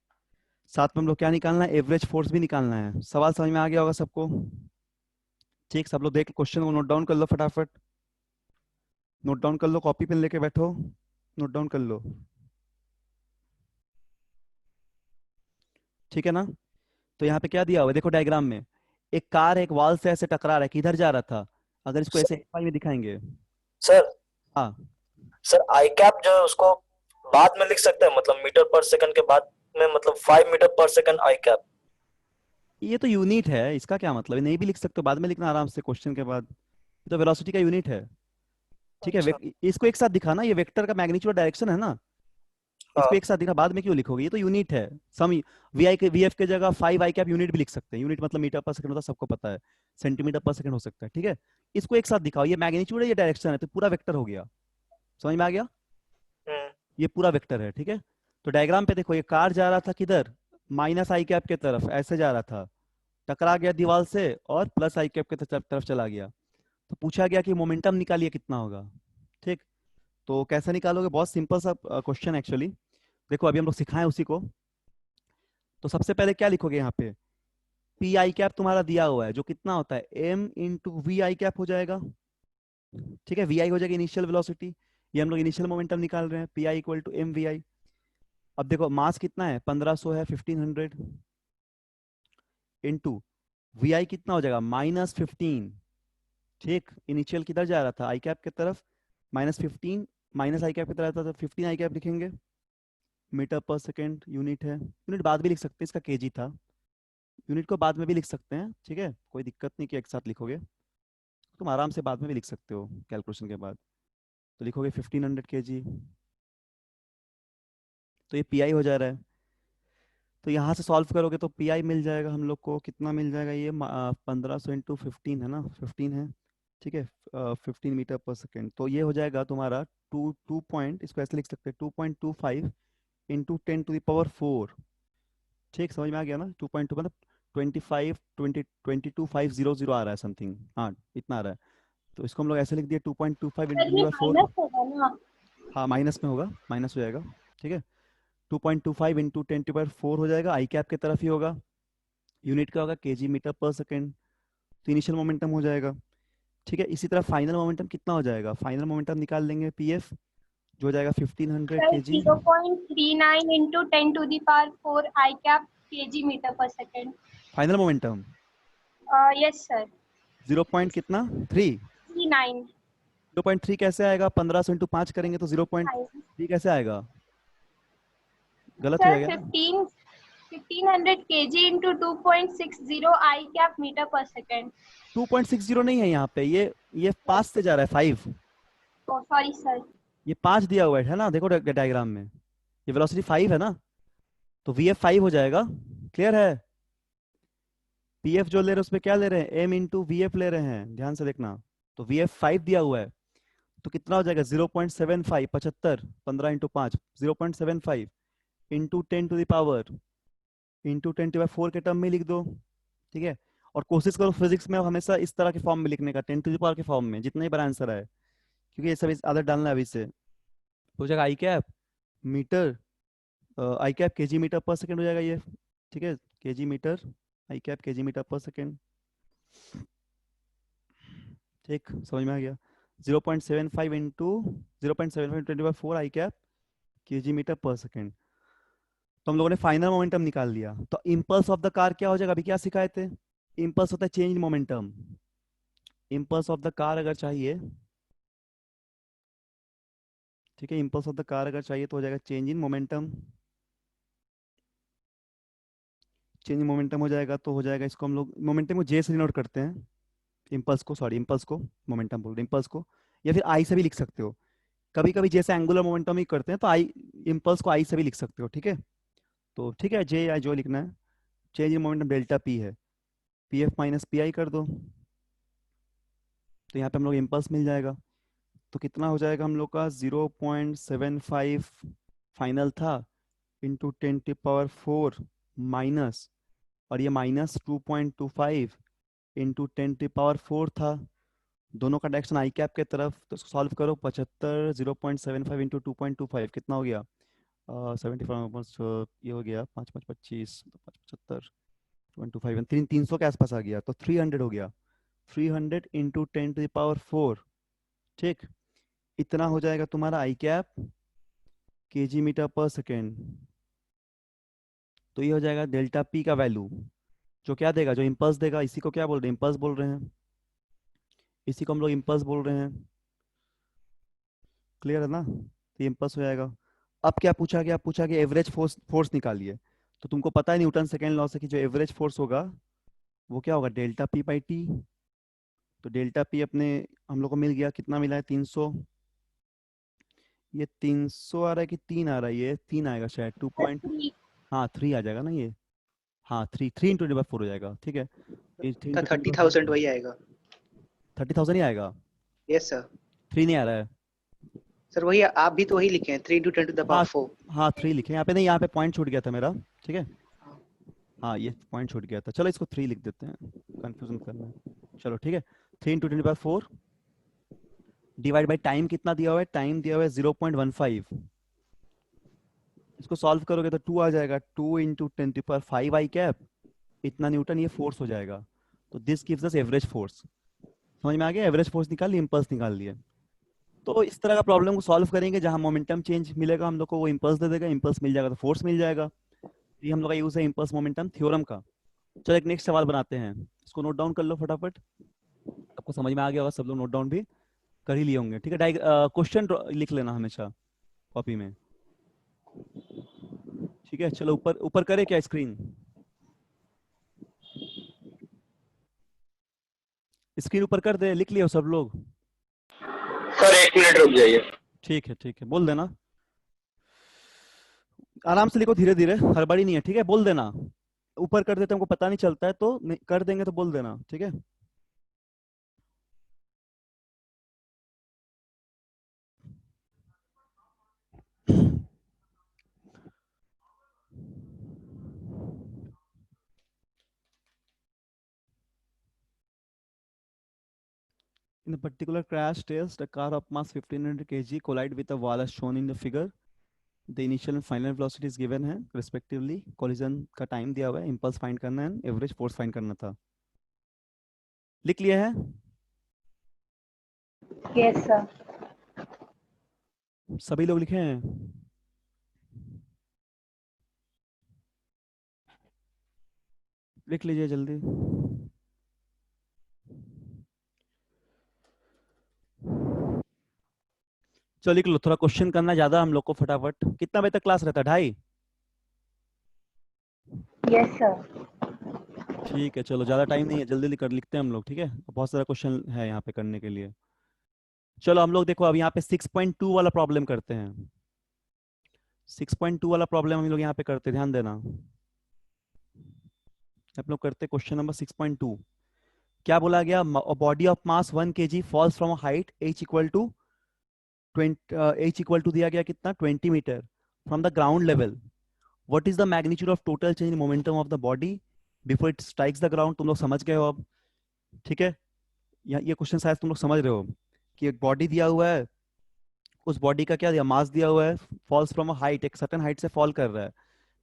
साथ में हम लोग क्या निकालना है, एवरेज फोर्स भी निकालना है। सवाल समझ में आ गया होगा सबको? ठीक, सब लोग देख क्वेश्चन को नोट डाउन कर लो फटाफट, नोट डाउन कर लो, कॉपी पेन लेके बैठो, नोट डाउन कर लो। ठीक है ना, तो यहाँ पे क्या दिया हुआ है देखो डायग्राम में, एक कार एक वॉल से ऐसे टकरा रहा है, किधर जा रहा था, अगर इसको ऐसे XY में दिखाएंगे। सर हाँ सर आई कैप जो है उसको बाद में लिख सकते हैं, मतलब मीटर पर सेकंड के बाद में, मतलब 5 मीटर पर सेकंड आई कैप। ये तो यूनिट है, इसका क्या मतलब है, नहीं भी लिख सकते हो, बाद में लिखना आराम से क्वेश्चन के बाद, ये तो वेलोसिटी का यूनिट है। ठीक है, अच्छा, इसको एक साथ दिखाना, ये वेक्टर का मैग्नीट्यूड डायरेक्शन है ना, इसको हाँ एक साथ दिखा, बाद में क्यों लिखोगे, ये तो यूनिट है। सम वी के वी एफ के जगह 5 आई कैप यूनिट भी लिख सकते हैं, यूनिट मतलब मीटर पर सेकंड होता है, सबको पता है, सेंटीमीटर पर सेकंड हो सकता है। ठीक है, इसको एक साथ दिखाओ, ये मैग्नीट्यूड है ये डायरेक्शन है, तो पूरा वेक्टर हो गया, समझ में आ गया, ये पूरा वेक्टर है। ठीक है, तो डायग्राम पे देखो, ये कार जा रहा था किधर, माइनस आई कैप के तरफ ऐसे जा रहा था, टकरा गया दीवार से और प्लस आई कैप के तरफ चला गया। तो पूछा गया कि मोमेंटम निकालिए कितना होगा। ठीक, तो कैसे निकालोगे, बहुत सिंपल सा क्वेश्चन एक्चुअली। देखो अभी हम लोग सिखाएं उसी को। तो सबसे पहले क्या लिखोगे यहाँ पे, पी आई कैप तुम्हारा दिया हुआ है जो कितना होता है m into v i cap हो जाएगा। ठीक है, वी आई हो जाएगा इनिशियल वेलोसिटी, ये हम लोग इनिशियल मोमेंटम निकाल रहे हैं, P I equal to M V I. अब देखो मास कितना है 1500 है, 1500 इंटू वी आई कितना हो जाएगा -15। ठीक, इनिशियल किधर जा रहा था आई कैप की तरफ, -15 माइनस आई कैप की तरफ था, तो 15 आई कैप लिखेंगे। मीटर पर सेकेंड यूनिट है, यूनिट बाद भी लिख सकते हैं, इसका केजी था, यूनिट को बाद में भी लिख सकते हैं। ठीक है, कोई दिक्कत नहीं कि एक साथ लिखोगे, तुम आराम से बाद में भी लिख सकते हो कैलकुलेशन के बाद। तो लिखोगे 1500 kg, तो ये पी आई हो जा रहा है। तो यहाँ से सॉल्व करोगे तो पी आई मिल जाएगा हम लोग को, कितना मिल जाएगा, ये 1500 इंटू 15 है ना, 15 है। ठीक है, 15 मीटर पर सेकेंड, तो ये हो जाएगा तुम्हारा टू पॉइंट, इसको ऐसे लिख सकते हैं 2.25 इंटू 10⁴। ठीक, समझ में आ गया ना, 2.2 मतलब 22,500 आ रहा है समथिंग, हाँ इतना आ रहा है। तो इसको हम लोग ऐसे लिख दिए 2.25 इंटू सर ये 10⁴। माइनस होगा ना? हाँ माइनस में होगा, माइनस हो जाएगा। ठीक है, 2.25 इंटू 10⁴ हो जाएगा, आई कैप की तरफ ही होगा, यूनिट का होगा केजी मीटर पर सेकेंड, तो इनिशियल मोमेंटम हो जाएगा। ठीक है, इसी तरह फाइनल मोमेंटम कितना हो जाएगा, फाइनल मोमेंटम निकाल लेंगे पीएफ, जो हो जाएगा 1500 सर kg। 0.39 इंटू 10⁴ आई कैप kg मीटर पर second. Final momentum yes sir. 0 point कितना 3, 39 0.3 कैसे आएगा, 1500 इंटू 5 करेंगे तो 0.3 कैसे आएगा, गलत हो सर जाएगा ना। 1500 kg इंटू 2.60 आई कैप मीटर पर सेकेंड। 2.60 नहीं है यहाँ पे, ये 5 से जा रहा है 5, सॉरी सर। ये 5 दिया हुआ है ना, देखो डायग्राम में, ये वेलोसिटी 5 है ना, तो वी एफ 5 हो जाएगा। क्लियर है, पी एफ जो ले रहे हैं उसमें क्या ले रहे हैं, एम इंटू वी एफ ले रहे हैं, ध्यान से देखना। तो वी एफ 5 दिया हुआ है, तो कितना हो जाएगा 0.75 75 15 इंटू 5 0.75 इंटू 10⁻⁴ इंटू 10⁴ के टर्म में लिख दो, ठीक है। और कोशिश करो फिजिक्स में हमेशा इस तरह के फॉर्म में लिखने का, 10⁻⁴ के फॉर्म में, जितना ही बड़ा आंसर आए, क्योंकि ये सब इस आदत डालना है अभी से। हो जाएगा आई कैप मीटर, आई कैप केजी मीटर पर सेकंड हो जाएगा ये, ठीक है। केजी मीटर, आई कैप केजी मीटर पर सेकंड, ठीक, समझ में आ गया। 0.75 इंटू 0.75 10⁻⁴ आई कैप केजी मीटर पर सेकंड। तो हम लोगों ने फाइनल मोमेंटम निकाल लिया। तो इम्पल्स ऑफ द कार क्या हो जाएगा, अभी क्या सिखाए थे, इम्पल्स होता है change in momentum. Impulse of the car अगर चाहिए, ठीक है, इम्पल्स ऑफ द कार अगर चाहिए तो हो जाएगा change in momentum. Change in momentum हो जाएगा तो हो जाएगा, इसको हम लोग मोमेंटम को जे से डिनोट करते हैं, इम्पल्स को, सॉरी इम्पल्स को, मोमेंटम बोल रहे इम्पल्स को, या फिर आई से भी लिख सकते हो। कभी कभी जैसे एंगुलर मोमेंटम ही करते हैं तो आई, इम्पल्स को आई से भी लिख सकते हो, ठीक है। तो ठीक है, जे या जो लिखना है, change in momentum delta P है, P F minus P I कर दो, तो यहाँ पे हम लोग इम्पल्स मिल जाएगा। तो कितना हो जाएगा हम लोग का 0.75 फाइनल था इंटू 10⁻⁴ माइनस, और ये माइनस 2.25 इंटू 10⁻⁴ था, दोनों का डायरेक्शन आई कैप के तरफ, तो इसको सॉल्व करो। 75 0.75 इंटू 2.25 कितना हो गया, 75 ये हो गया 5 5 25 75 2.25 300 के आसपास आ गया, तो 300 हो गया, 300 इंटू 10⁻⁴, ठीक। इतना हो जाएगा तुम्हारा आई कैप केजी मीटर पर सेकेंड। तो ये हो जाएगा डेल्टा पी का वैल्यू, जो क्या देगा, जो इम्पल्स देगा, इसी को क्या बोल रहे हैं, इम्पल्स बोल रहे हैं, इसी को हम लोग इम्पल्स बोल रहे हैं। क्लियर है ना, तो इम्पल्स हो जाएगा। अब क्या पूछा गया, पूछा गया एवरेज फोर्स निकालिए। तो तुमको पता है न्यूटन सेकेंड लॉ से कि जो एवरेज फोर्स होगा वो क्या होगा, डेल्टा पी बाई टी। तो डेल्टा पी अपने हम लोग को मिल गया, कितना मिला है 300, ये 300 आ रहा है कि 3 आ रहा है, ये 3 आएगा शायद, 2 पॉइंट, हाँ 3 आ जाएगा ना ये, हाँ 3 इंटू 10⁻⁴ हो जाएगा, ठीक है। 30,000 वही आएगा। 30,000 ही आएगा, यस सर। 3 नहीं आ रहा है। सर वही, आप भी तो वही लिखे हैं, 3 इंटू 10⁻⁴। हाँ 3 लिखे यहाँ पे, नहीं यहाँ पे पॉइंट छूट गया था मेरा, ठीक है, हाँ ये पॉइंट छूट गया था, चलो इसको 3 लिख देते हैं, कंफ्यूजन करना है, चलो ठीक है। 3 इंटू 10⁻⁴ डिवाइड बाई टाइम कितना दिया हुआ है, टाइम दिया हुआ है 0.15, इसको सॉल्व करोगे तो 2 आ जाएगा, 2 इंटू 10⁵ आई कैप, इतना न्यूटन ये फोर्स हो जाएगा। तो this gives us average force. समझ में आ गया, एवरेज फोर्स निकाल ली, इम्पल्स निकाल लिए। तो इस तरह का प्रॉब्लम को सॉल्व करेंगे, जहां मोमेंटम चेंज मिलेगा हम लोग को, वो इम्पल्स दे देगा, इम्पल्स मिल जाएगा तो फोर्स मिल जाएगा। ये हम लोग का यूज है इम्पल्स मोमेंटम थ्योरम का। चलो एक नेक्स्ट सवाल बनाते हैं, इसको नोट डाउन कर लो फटाफट, आपको समझ में आ गया होगा, सब लोग नोट डाउन भी कर ही लिए होंगे, ठीक है। क्वेश्चन लिख लेना हमेशा कॉपी में, ठीक है। चलो ऊपर ऊपर करे क्या स्क्रीन, स्क्रीन ऊपर कर दे, लिख लियो सब लोग। सर 1 मिनट रुक जाइए। ठीक है बोल देना, आराम से लिखो, धीरे धीरे, हड़बड़ी नहीं है, ठीक है, बोल देना। ऊपर कर देते हमको पता नहीं चलता है, तो कर देंगे तो बोल देना, ठीक है। In a particular crash test, a car of mass 1500 kg collide with a wall as shown in the figure. The initial and final velocity is given है respectively. Collision का time दिया हुआ है, impulse find करना है, average force find करना था। लिख लिया है? Yes, sir. सभी लोग लिखे हैं? लिख लीजिए जल्दी। चलो लिख लो, थोड़ा क्वेश्चन करना ज्यादा हम लोग को फटाफट। कितना बजे तक क्लास रहता है, 2:30? Yes, sir. ठीक है, चलो ज्यादा टाइम नहीं है, जल्दी कर लिखते हैं हम लोग, ठीक है। बहुत सारा क्वेश्चन है यहाँ पे करने के लिए। चलो हम लोग देखो अब यहाँ पे 6.2 वाला प्रॉब्लम करते हैं। 6.2 वाला प्रॉब्लम हम लोग यहाँ पे करते हैं, ध्यान देना। आप लोग करते क्वेश्चन नंबर 6.2। क्या बोला गया, body of mass 1 kg falls from height h equal to h equal to दिया गया कितना 20 metre from the ground level, what is the magnitude of total change in momentum of the body before it strikes the ground. तुम लोग समझ गए हो अब, ठीक है। ये क्वेश्चन शायद तुम लोग समझ रहे हो कि एक बॉडी दिया हुआ है, उस बॉडी का क्या दिया, मास दिया हुआ है, फॉल्स फ्रॉम अ हाइट, एक सर्टेन हाइट से फॉल कर रहा है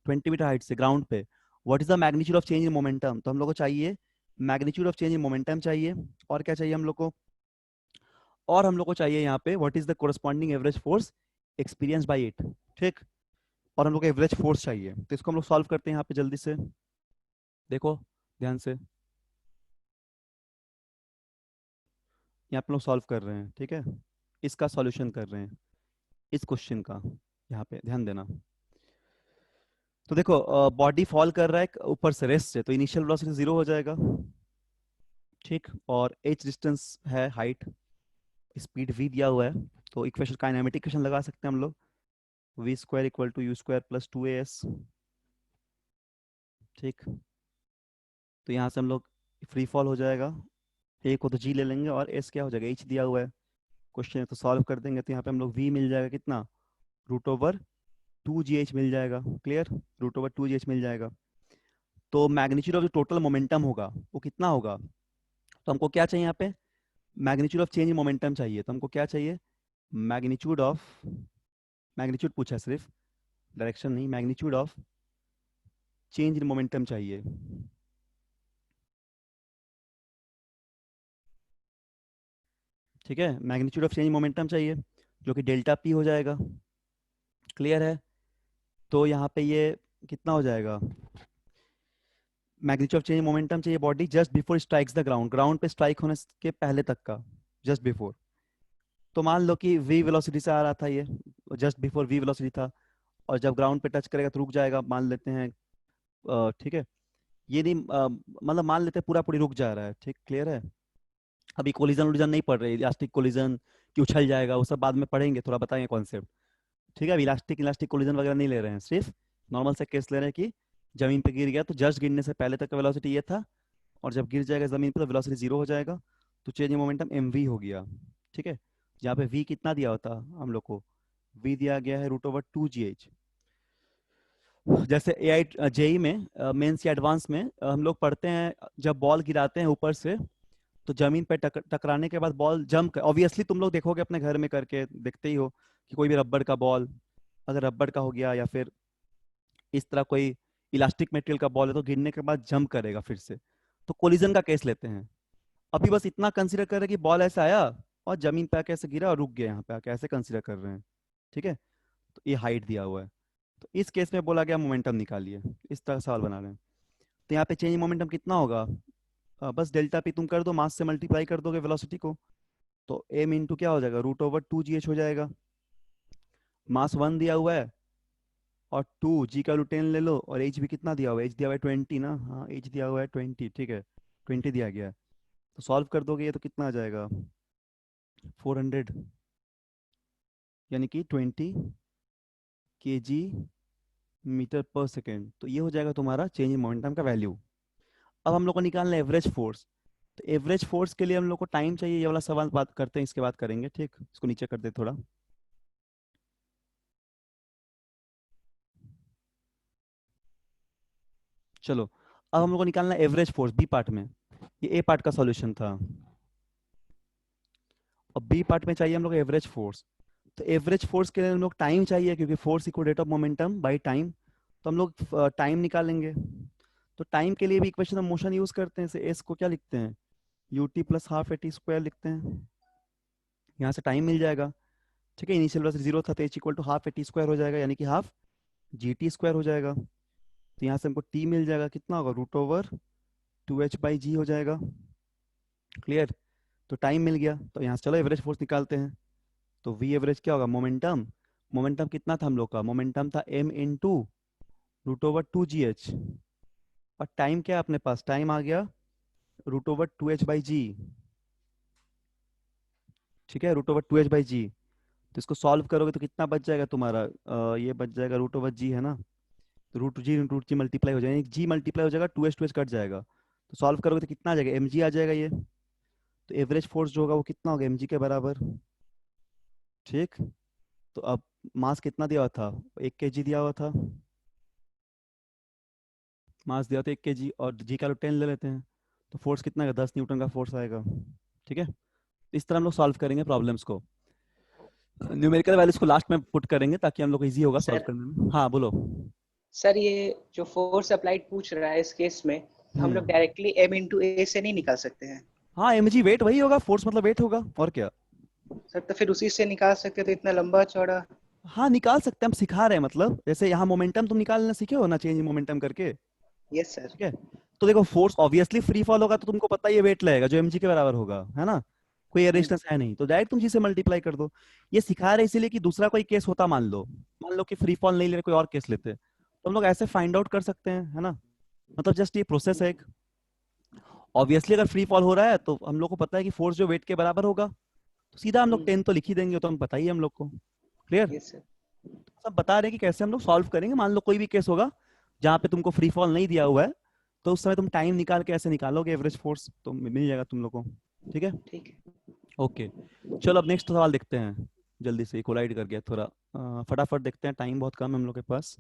20 मीटर हाइट से ग्राउंड पे। What is the magnitude of change in momentum, तो हम लोग को चाहिए magnitude of change in momentum चाहिए, और क्या चाहिए हम लोग को, और हम लोग को चाहिए यहाँ पे what is the corresponding average force experience by it, ठीक। और हम लोग को एवरेज फोर्स चाहिए, तो इसको हम लोग सॉल्व करते हैं यहाँ पे जल्दी से, देखो ध्यान से, यहाँ पे लोग सॉल्व कर रहे हैं, ठीक है, इसका सॉल्यूशन कर रहे हैं इस क्वेश्चन का, यहाँ पे ध्यान देना। तो देखो बॉडी फॉल कर रहा है ऊपर से रेस्ट से, तो इनिशियल वेलोसिटी 0 हो जाएगा, ठीक, और h डिस्टेंस है हाइट, स्पीड v दिया हुआ है, तो इक्वेशन काइनेमेटिक इक्वेशन लगा सकते हैं हम लोग, v square equal to u square plus 2as, ठीक। तो यहाँ से हम लोग फ्री फॉल हो जाएगा, a को तो g ले लेंगे और s क्या हो जाएगा, h दिया हुआ है क्वेश्चन है, तो सॉल्व कर देंगे, तो यहाँ पे हम लोग v मिल जाएगा कितना, √2gh मिल जाएगा, क्लियर, √2gh मिल जाएगा। तो मैग्नीट्यूड ऑफ जो टोटल मोमेंटम होगा वो कितना होगा, तो हमको क्या चाहिए यहाँ पे, magnitude of change in momentum चाहिए, तो हमको क्या चाहिए, मैग्नीट्यूड ऑफ, मैग्नीट्यूड पूछा सिर्फ, डायरेक्शन नहीं, magnitude of change in momentum चाहिए, ठीक है, magnitude of change in momentum चाहिए जो कि डेल्टा पी हो जाएगा, क्लियर है। तो यहाँ पे ये कितना हो जाएगा, magnitude of change in momentum चाहिए body just before strikes the ground, ground पे स्ट्राइक होने के पहले तक का, जस्ट बिफोर। तो मान लो कि v वेलोसिटी से आ रहा था, ये जस्ट बिफोर v वेलोसिटी था, और जब ग्राउंड पे टच करेगा तो रुक जाएगा, मान लेते हैं, ठीक है, ये नहीं मतलब मान लेते हैं पूरा पूरी रुक जा रहा है, ठीक, क्लियर है। अभी कोलिजन उलिजन नहीं पढ़ रहे, इलास्टिक कोलिजन कि उछल जाएगा, वो सब बाद में पढ़ेंगे, थोड़ा बताएंगे कॉन्सेप्ट, ठीक है। अभी इलास्टिक कोलिजन वगैरह नहीं ले रहे हैं, सिर्फ नॉर्मल से केस ले रहे हैं कि जमीन पे गिर गया तो जस्ट गिरने से पहले तक का वेलोसिटी ये था, और जब गिर जाएगा जमीन पे तो वेलोसिटी 0 हो जाएगा, तो चेंज इन मोमेंटम mv हो गया, ठीक है। जहाँ पे v कितना दिया होता हम लोग को, v दिया गया है √2gh। जैसे AI जेई में मेंस या एडवांस में हम लोग पढ़ते हैं, जब बॉल गिराते हैं ऊपर से तो जमीन पे टकराने के बाद बॉल जंप कर, ऑब्वियसली तुम लोग देखोगे अपने घर में करके, देखते ही हो कि कोई भी रबड़ का बॉल, अगर रबड़ का हो गया या फिर इस तरह कोई इलास्टिक मटेरियल का बॉल है, तो गिरने के बाद जंप करेगा फिर से, तो कोलिजन का केस लेते हैं। अभी बस इतना कंसीडर कर रहे हैं कि बॉल ऐसे आया और जमीन पे आके ऐसे गिरा और रुक गया, यहाँ पे आके ऐसे कंसीडर कर रहे हैं, ठीक है। तो ये हाइट दिया हुआ है, तो इस केस में बोला गया मोमेंटम निकालिए, इस तरह सवाल बना रहे हैं। तो यहाँ पे चेंज इन मोमेंटम कितना होगा, बस डेल्टा पी तुम कर दो, मास से मल्टीप्लाई कर दोगे वेलोसिटी को, तो m इंटू क्या हो जाएगा, √2gh हो जाएगा, मास 1 दिया हुआ है और 2 g का वैल्यू 10 ले लो, और h भी कितना दिया हुआ है, h दिया हुआ है 20 ना, हाँ h दिया हुआ है 20, ठीक है, 20 दिया गया है, तो सॉल्व कर दोगे ये तो कितना आ जाएगा 400, यानी कि 20 kg मीटर पर सेकेंड, तो ये हो जाएगा तुम्हारा चेंज इन मोमेंटम का वैल्यू। अब हम लोग को निकालना है एवरेज फोर्स, तो एवरेज फोर्स के लिए हम लोग को टाइम चाहिए, ये वाला सवाल बात करते हैं, इसके बाद करेंगे, ठीक, इसको नीचे कर दे थोड़ा। चलो अब हम लोग को निकालना है एवरेज फोर्स बी पार्ट में, ये ए पार्ट का सॉल्यूशन था, और बी पार्ट में चाहिए हम लोग एवरेज फोर्स। तो एवरेज फोर्स के लिए हम लोग टाइम चाहिए, क्योंकि force equal rate of momentum by time, तो हम लोग टाइम निकालेंगे। तो टाइम के लिए भी इक्वेशन ऑफ मोशन यूज करते हैं, एस को क्या लिखते हैं, ut plus half at square लिखते हैं, यहाँ से टाइम मिल जाएगा, ठीक है। इनिशियल वेलोसिटी 0 था, तो h equal to half at square हो जाएगा, यानी कि हाफ gt स्क्वायर हो जाएगा। तो यहाँ से हमको t मिल जाएगा, कितना होगा, √2h/g हो जाएगा, क्लियर। तो टाइम मिल गया, तो यहाँ से चलो एवरेज फोर्स निकालते हैं। तो v एवरेज क्या होगा, मोमेंटम, मोमेंटम कितना था हम लोग का, मोमेंटम था m इंटू √2gh, और टाइम क्या है अपने पास, टाइम आ गया √2h/g, ठीक है, √2h/g। तो इसको सॉल्व करोगे तो कितना बच जाएगा तुम्हारा, ये बच जाएगा √g है ना, तो √g मल्टीप्लाई हो जाएगा, g मल्टीप्लाई हो जाएगा, 2h कट जाएगा, तो सॉल्व करोगे तो कितना आ जाएगा, mg आ जाएगा ये। तो एवरेज फोर्स जो होगा वो कितना होगा, mg के बराबर, ठीक। तो अब मास कितना दिया हुआ था, 1 kg दिया हुआ था, मास दिया था 1 kg, और जी का 10 ले लेते हैं, तो फोर्स कितना आएगा, 10 न्यूटन का फोर्स आएगा। ठीक है, इस तरह हम लोग सॉल्व करेंगे प्रॉब्लम्स को, न्यूमेरिकल वैल्यूज को लास्ट में पुट करेंगे ताकि हम लोग को ईजी होगा सॉल्व सर करने में। हाँ बोलो। सर ये जो फोर्स अप्लाइड पूछ रहा है इस केस में, हम लोग डायरेक्टली m इंटू ए से नहीं निकाल सकते हैं? हाँ mg वेट वही होगा, फोर्स मतलब वेट होगा, और क्या। सर तो फिर उसी से निकाल सकते तो इतना लंबा चौड़ा। हाँ निकाल सकते हैं, हम सिखा रहे हैं, मतलब जैसे यहाँ मोमेंटम तुम निकालना सीखे हो ना, चेंज इन मोमेंटम करके। Yes sir. ठीक है, तो देखो फोर्स ऑब्वियसली फ्री फॉल होगा तो तुमको पता ही है वेट लगेगा जो mg के बराबर होगा, है ना, कोई रेजिस्टेंस है नहीं, तो डायरेक्ट तुम जी से मल्टीप्लाई कर दो। ये सिखा रहे इसीलिए कि दूसरा कोई केस होता, मान लो कि फ्री फॉल नहीं ले रहे, कोई और केस लेते, तो हम लोग ऐसे फाइंड आउट कर सकते हैं, है ना, मतलब जस्ट ये प्रोसेस है एक। ऑब्वियसली अगर फ्री फॉल हो रहा है तो हम लोग को पता है कि फोर्स जो वेट के बराबर होगा, तो सीधा हम लोग 10 तो लिख ही देंगे, तो हम पता ही है हम लोग को। क्लियर। Yes sir. सब बता रहे हैं कि कैसे हम लोग सॉल्व करेंगे। मान लो कोई भी केस होगा जहाँ पे तुमको फ्री फॉल नहीं दिया हुआ है, तो उस समय तुम टाइम निकाल के ऐसे निकालोगे एवरेज फोर्स, तो मिल जाएगा तुम लोग को। ठीक है, ठीक है। ओके। चलो अब नेक्स्ट सवाल देखते हैं, जल्दी से कोलाइड कर गया थोड़ा, फटाफट देखते हैं, टाइम बहुत कम है हम लोग के पास,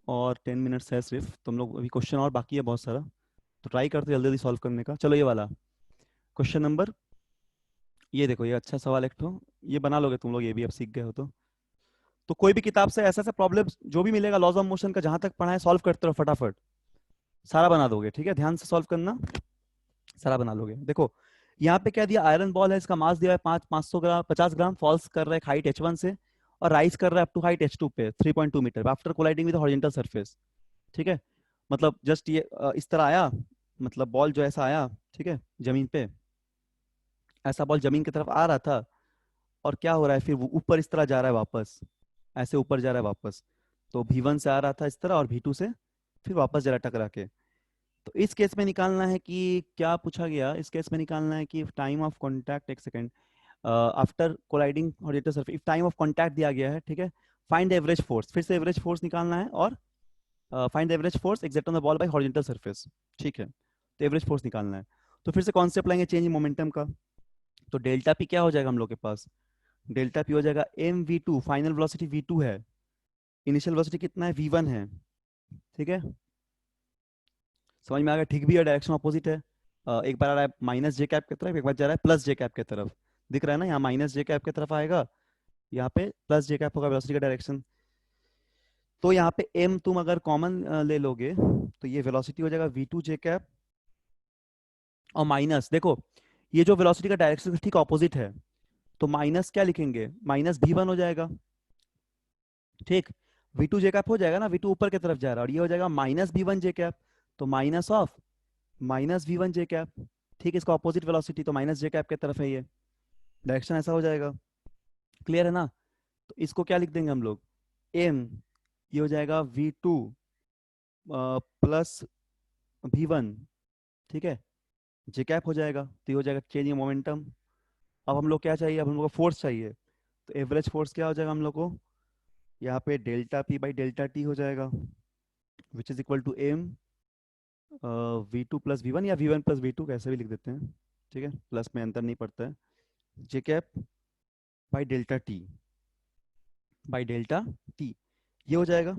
और 10 मिनट्स है सिर्फ, तुम लोग अभी क्वेश्चन और बाकी है बहुत सारा, तो ट्राई करते जल्दी जल्दी सॉल्व करने का। चलो ये वाला क्वेश्चन नंबर, ये देखो, ये अच्छा सवाल एक तो, ये बना लोगे तुम लोग, ये भी अब सीख गए हो तो कोई भी किताब से ऐसा ऐसा प्रॉब्लम जो भी मिलेगा लॉज ऑफ मोशन का, जहां तक पढ़ा है सॉल्व करते रहो फटाफट, सारा बना दोगे। ठीक है, ध्यान से सॉल्व करना, सारा बना लोगे। देखो यहाँ पे क्या दिया, आयरन बॉल है, इसका मास दिया है 500 ग्राम, 50 ग्राम, फॉल्स कर रहा है हाइट h1 से, और राइज कर रहा है अप टू हाइट h2 पे 3.2 metre after colliding with horizontal surface. ठीक है, मतलब जस्ट ये इस तरह आया, मतलब बॉल जो ऐसा आया, ठीक है, जमीन पे, ऐसा बॉल जमीन की तरफ आ रहा था, और क्या हो रहा है फिर, वो ऊपर इस तरह जा रहा है वापस, ऐसे ऊपर जा रहा है वापस, तो V1 से आ रहा था इस तरह, और V2 से फिर वापस जा रहा है टकरा के। तो इस केस में निकालना है कि क्या पूछा गया, इस केस में निकालना है कि टाइम ऑफ कॉन्टैक्ट, एक second, after colliding horizontal surface, if time of contact दिया गया है, ठीक है, फाइंड एवरेज फोर्स, फिर से एवरेज फोर्स निकालना है, और find average force exert on the ball by horizontal surface. ठीक है, तो एवरेज फोर्स निकालना है, तो फिर से कॉन्सेप्ट लाएंगे चेंज इन मोमेंटम का, तो डेल्टा पी क्या हो जाएगा हम लोग के पास, डेल्टा पी हो जाएगा mv2, फाइनल वेलोसिटी v2 है, इनिशियल वेलोसिटी कितना है, v1 है। ठीक है, समझ में आ गया, ठीक भी है, डायरेक्शन अपोजिट है, एक बार आ रहा है माइनस जे कैप की तरफ, एक बार जा रहा है प्लस जे कैप की तरफ, दिख रहा है ना, यहाँ माइनस जे कैप की तरफ आएगा, यहाँ पे प्लस जे कैप होगा वेलोसिटी का डायरेक्शन। तो यहाँ पे m तुम अगर कॉमन ले लोगे तो ये वेलोसिटी हो जाएगा v2 जे कैप, और माइनस, देखो ये जो वेलोसिटी का डायरेक्शन ठीक ऑपोजिट है, तो माइनस क्या लिखेंगे, माइनस v1 हो जाएगा। ठीक, v2 जे कैप हो जाएगा ना, v2 ऊपर की तरफ जा रहा है, और ये हो जाएगा माइनस v1 जे कैप, तो minus of minus v1 J cap. ठीक, इसका ऑपोजिट वेलोसिटी तो माइनस जे कैप की तरफ है, ये डायरेक्शन ऐसा हो जाएगा। क्लियर है ना, तो इसको क्या लिख देंगे हम लोग, m, ये हो जाएगा v2 प्लस v1, ठीक है, जे कैप हो जाएगा, तो ये हो जाएगा चेंज इन मोमेंटम। अब हम लोग क्या चाहिए, अब हम लोग को फोर्स चाहिए, तो एवरेज फोर्स क्या हो जाएगा हम लोग को, यहाँ पे delta p by delta t हो जाएगा, which is equal to m v2 plus v1, या v1 प्लस v2 कैसे भी लिख देते हैं, ठीक है, प्लस में अंतर नहीं पड़ता है, J cap by delta T, by delta T, ये हो जाएगा।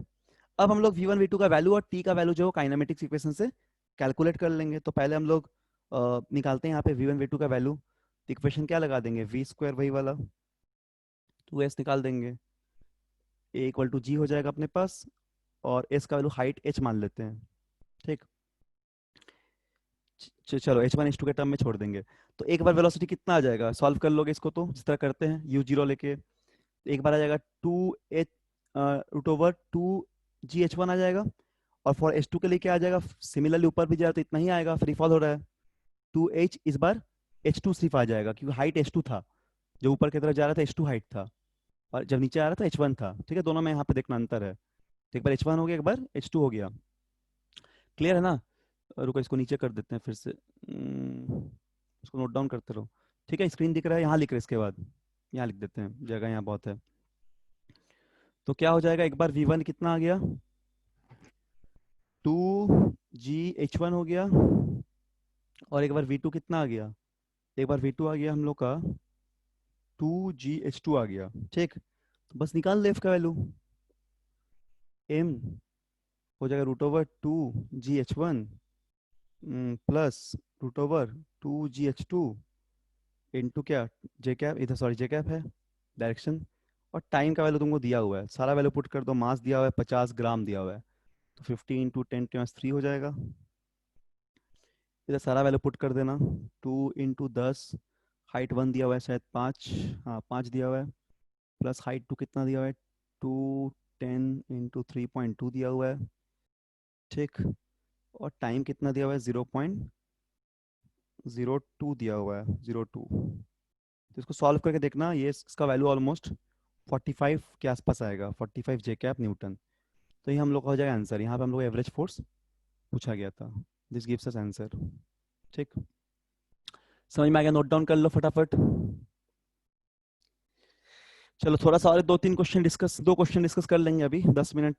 अब हम लोग v1 v2 का वैल्यू और t का वैल्यू जो काइनेमेटिक्स इक्वेशन से कैलकुलेट कर लेंगे, तो पहले हम लोग निकालते हैं यहाँ पे v1 v2 का वैल्यू, तो इक्वेशन क्या लगा देंगे, v स्क्वायर वही वाला 2s निकाल देंगे, a इक्वल टू जी हो जाएगा अपने पास, और s का वैल्यू हाइट h मान लेते हैं। ठीक, चलो h1 h2 के टर्म में छोड़ देंगे, तो एक बार वेलोसिटी कितना आ जाएगा, सॉल्व कर लोगे इसको तो जिस तरह करते हैं u0 लेके, एक बार आ जाएगा 2h रूट ओवर 2gh1 आ जाएगा, और फॉर h2 के लिए क्या आ जाएगा, सिमिलरली ऊपर भी जाए तो इतना ही आएगा, फ्री फॉल हो रहा है, 2h इस बार h2 सिर्फ आ जाएगा, क्योंकि हाइट h2 था, जो ऊपर की तरफ जा रहा था h2 हाइट था, और जब नीचे आ रहा था h1 था। ठीक है, दोनों में यहाँ पे देखना अंतर है, तो एक बार h1 हो गया, एक बार h2 हो गया। क्लियर है ना, रुको इसको नीचे कर देते हैं फिर से, इसको नोट डाउन करते रहो। ठीक है, स्क्रीन दिख रहा है, यहाँ लिख रहे इसके बाद, यहाँ लिख देते हैं, जगह यहाँ बहुत है। तो क्या हो जाएगा, एक बार v1 कितना आ गया, 2gh1 हो गया, और एक बार v2 कितना आ गया, एक बार v2 आ गया हम लोग का 2GH2 आ गया। ठीक, तो बस निकाल ले F का वैल्यू। m हो जाएगा √2GH1 प्लस √2GH2 इंटू क्या, जे कैप, इधर सॉरी जे कैप है डायरेक्शन, और टाइम का वैल्यू तुमको दिया हुआ है, सारा वैल्यू पुट कर दो। मास दिया हुआ है 50 ग्राम दिया हुआ है, तो 50 × 10⁻³ हो जाएगा। इधर सारा वैल्यू पुट कर देना। 2 × 10, हाइट 1 दिया हुआ है शायद 5, हाँ 5 दिया हुआ है, प्लस हाइट 2 कितना दिया हुआ है 210 × 3.2 दिया हुआ है। ठीक, और टाइम कितना दिया हुआ है 0.02 दिया हुआ है, 02। तो इसको सॉल्व करके देखना, ये इसका वैल्यू ऑलमोस्ट 45 के आसपास आएगा, 45 जे कैप न्यूटन। तो ये हम लोग का हो जाएगा आंसर। यहाँ पे हम लोग एवरेज फोर्स पूछा गया था। This gives us answer. ठीक, समझ में आ गया? नोट डाउन कर लो फटाफट। चलो थोड़ा सा और 2-3 क्वेश्चन डिस्कस, 2 क्वेश्चन डिस्कस कर लेंगे अभी, 10 मिनट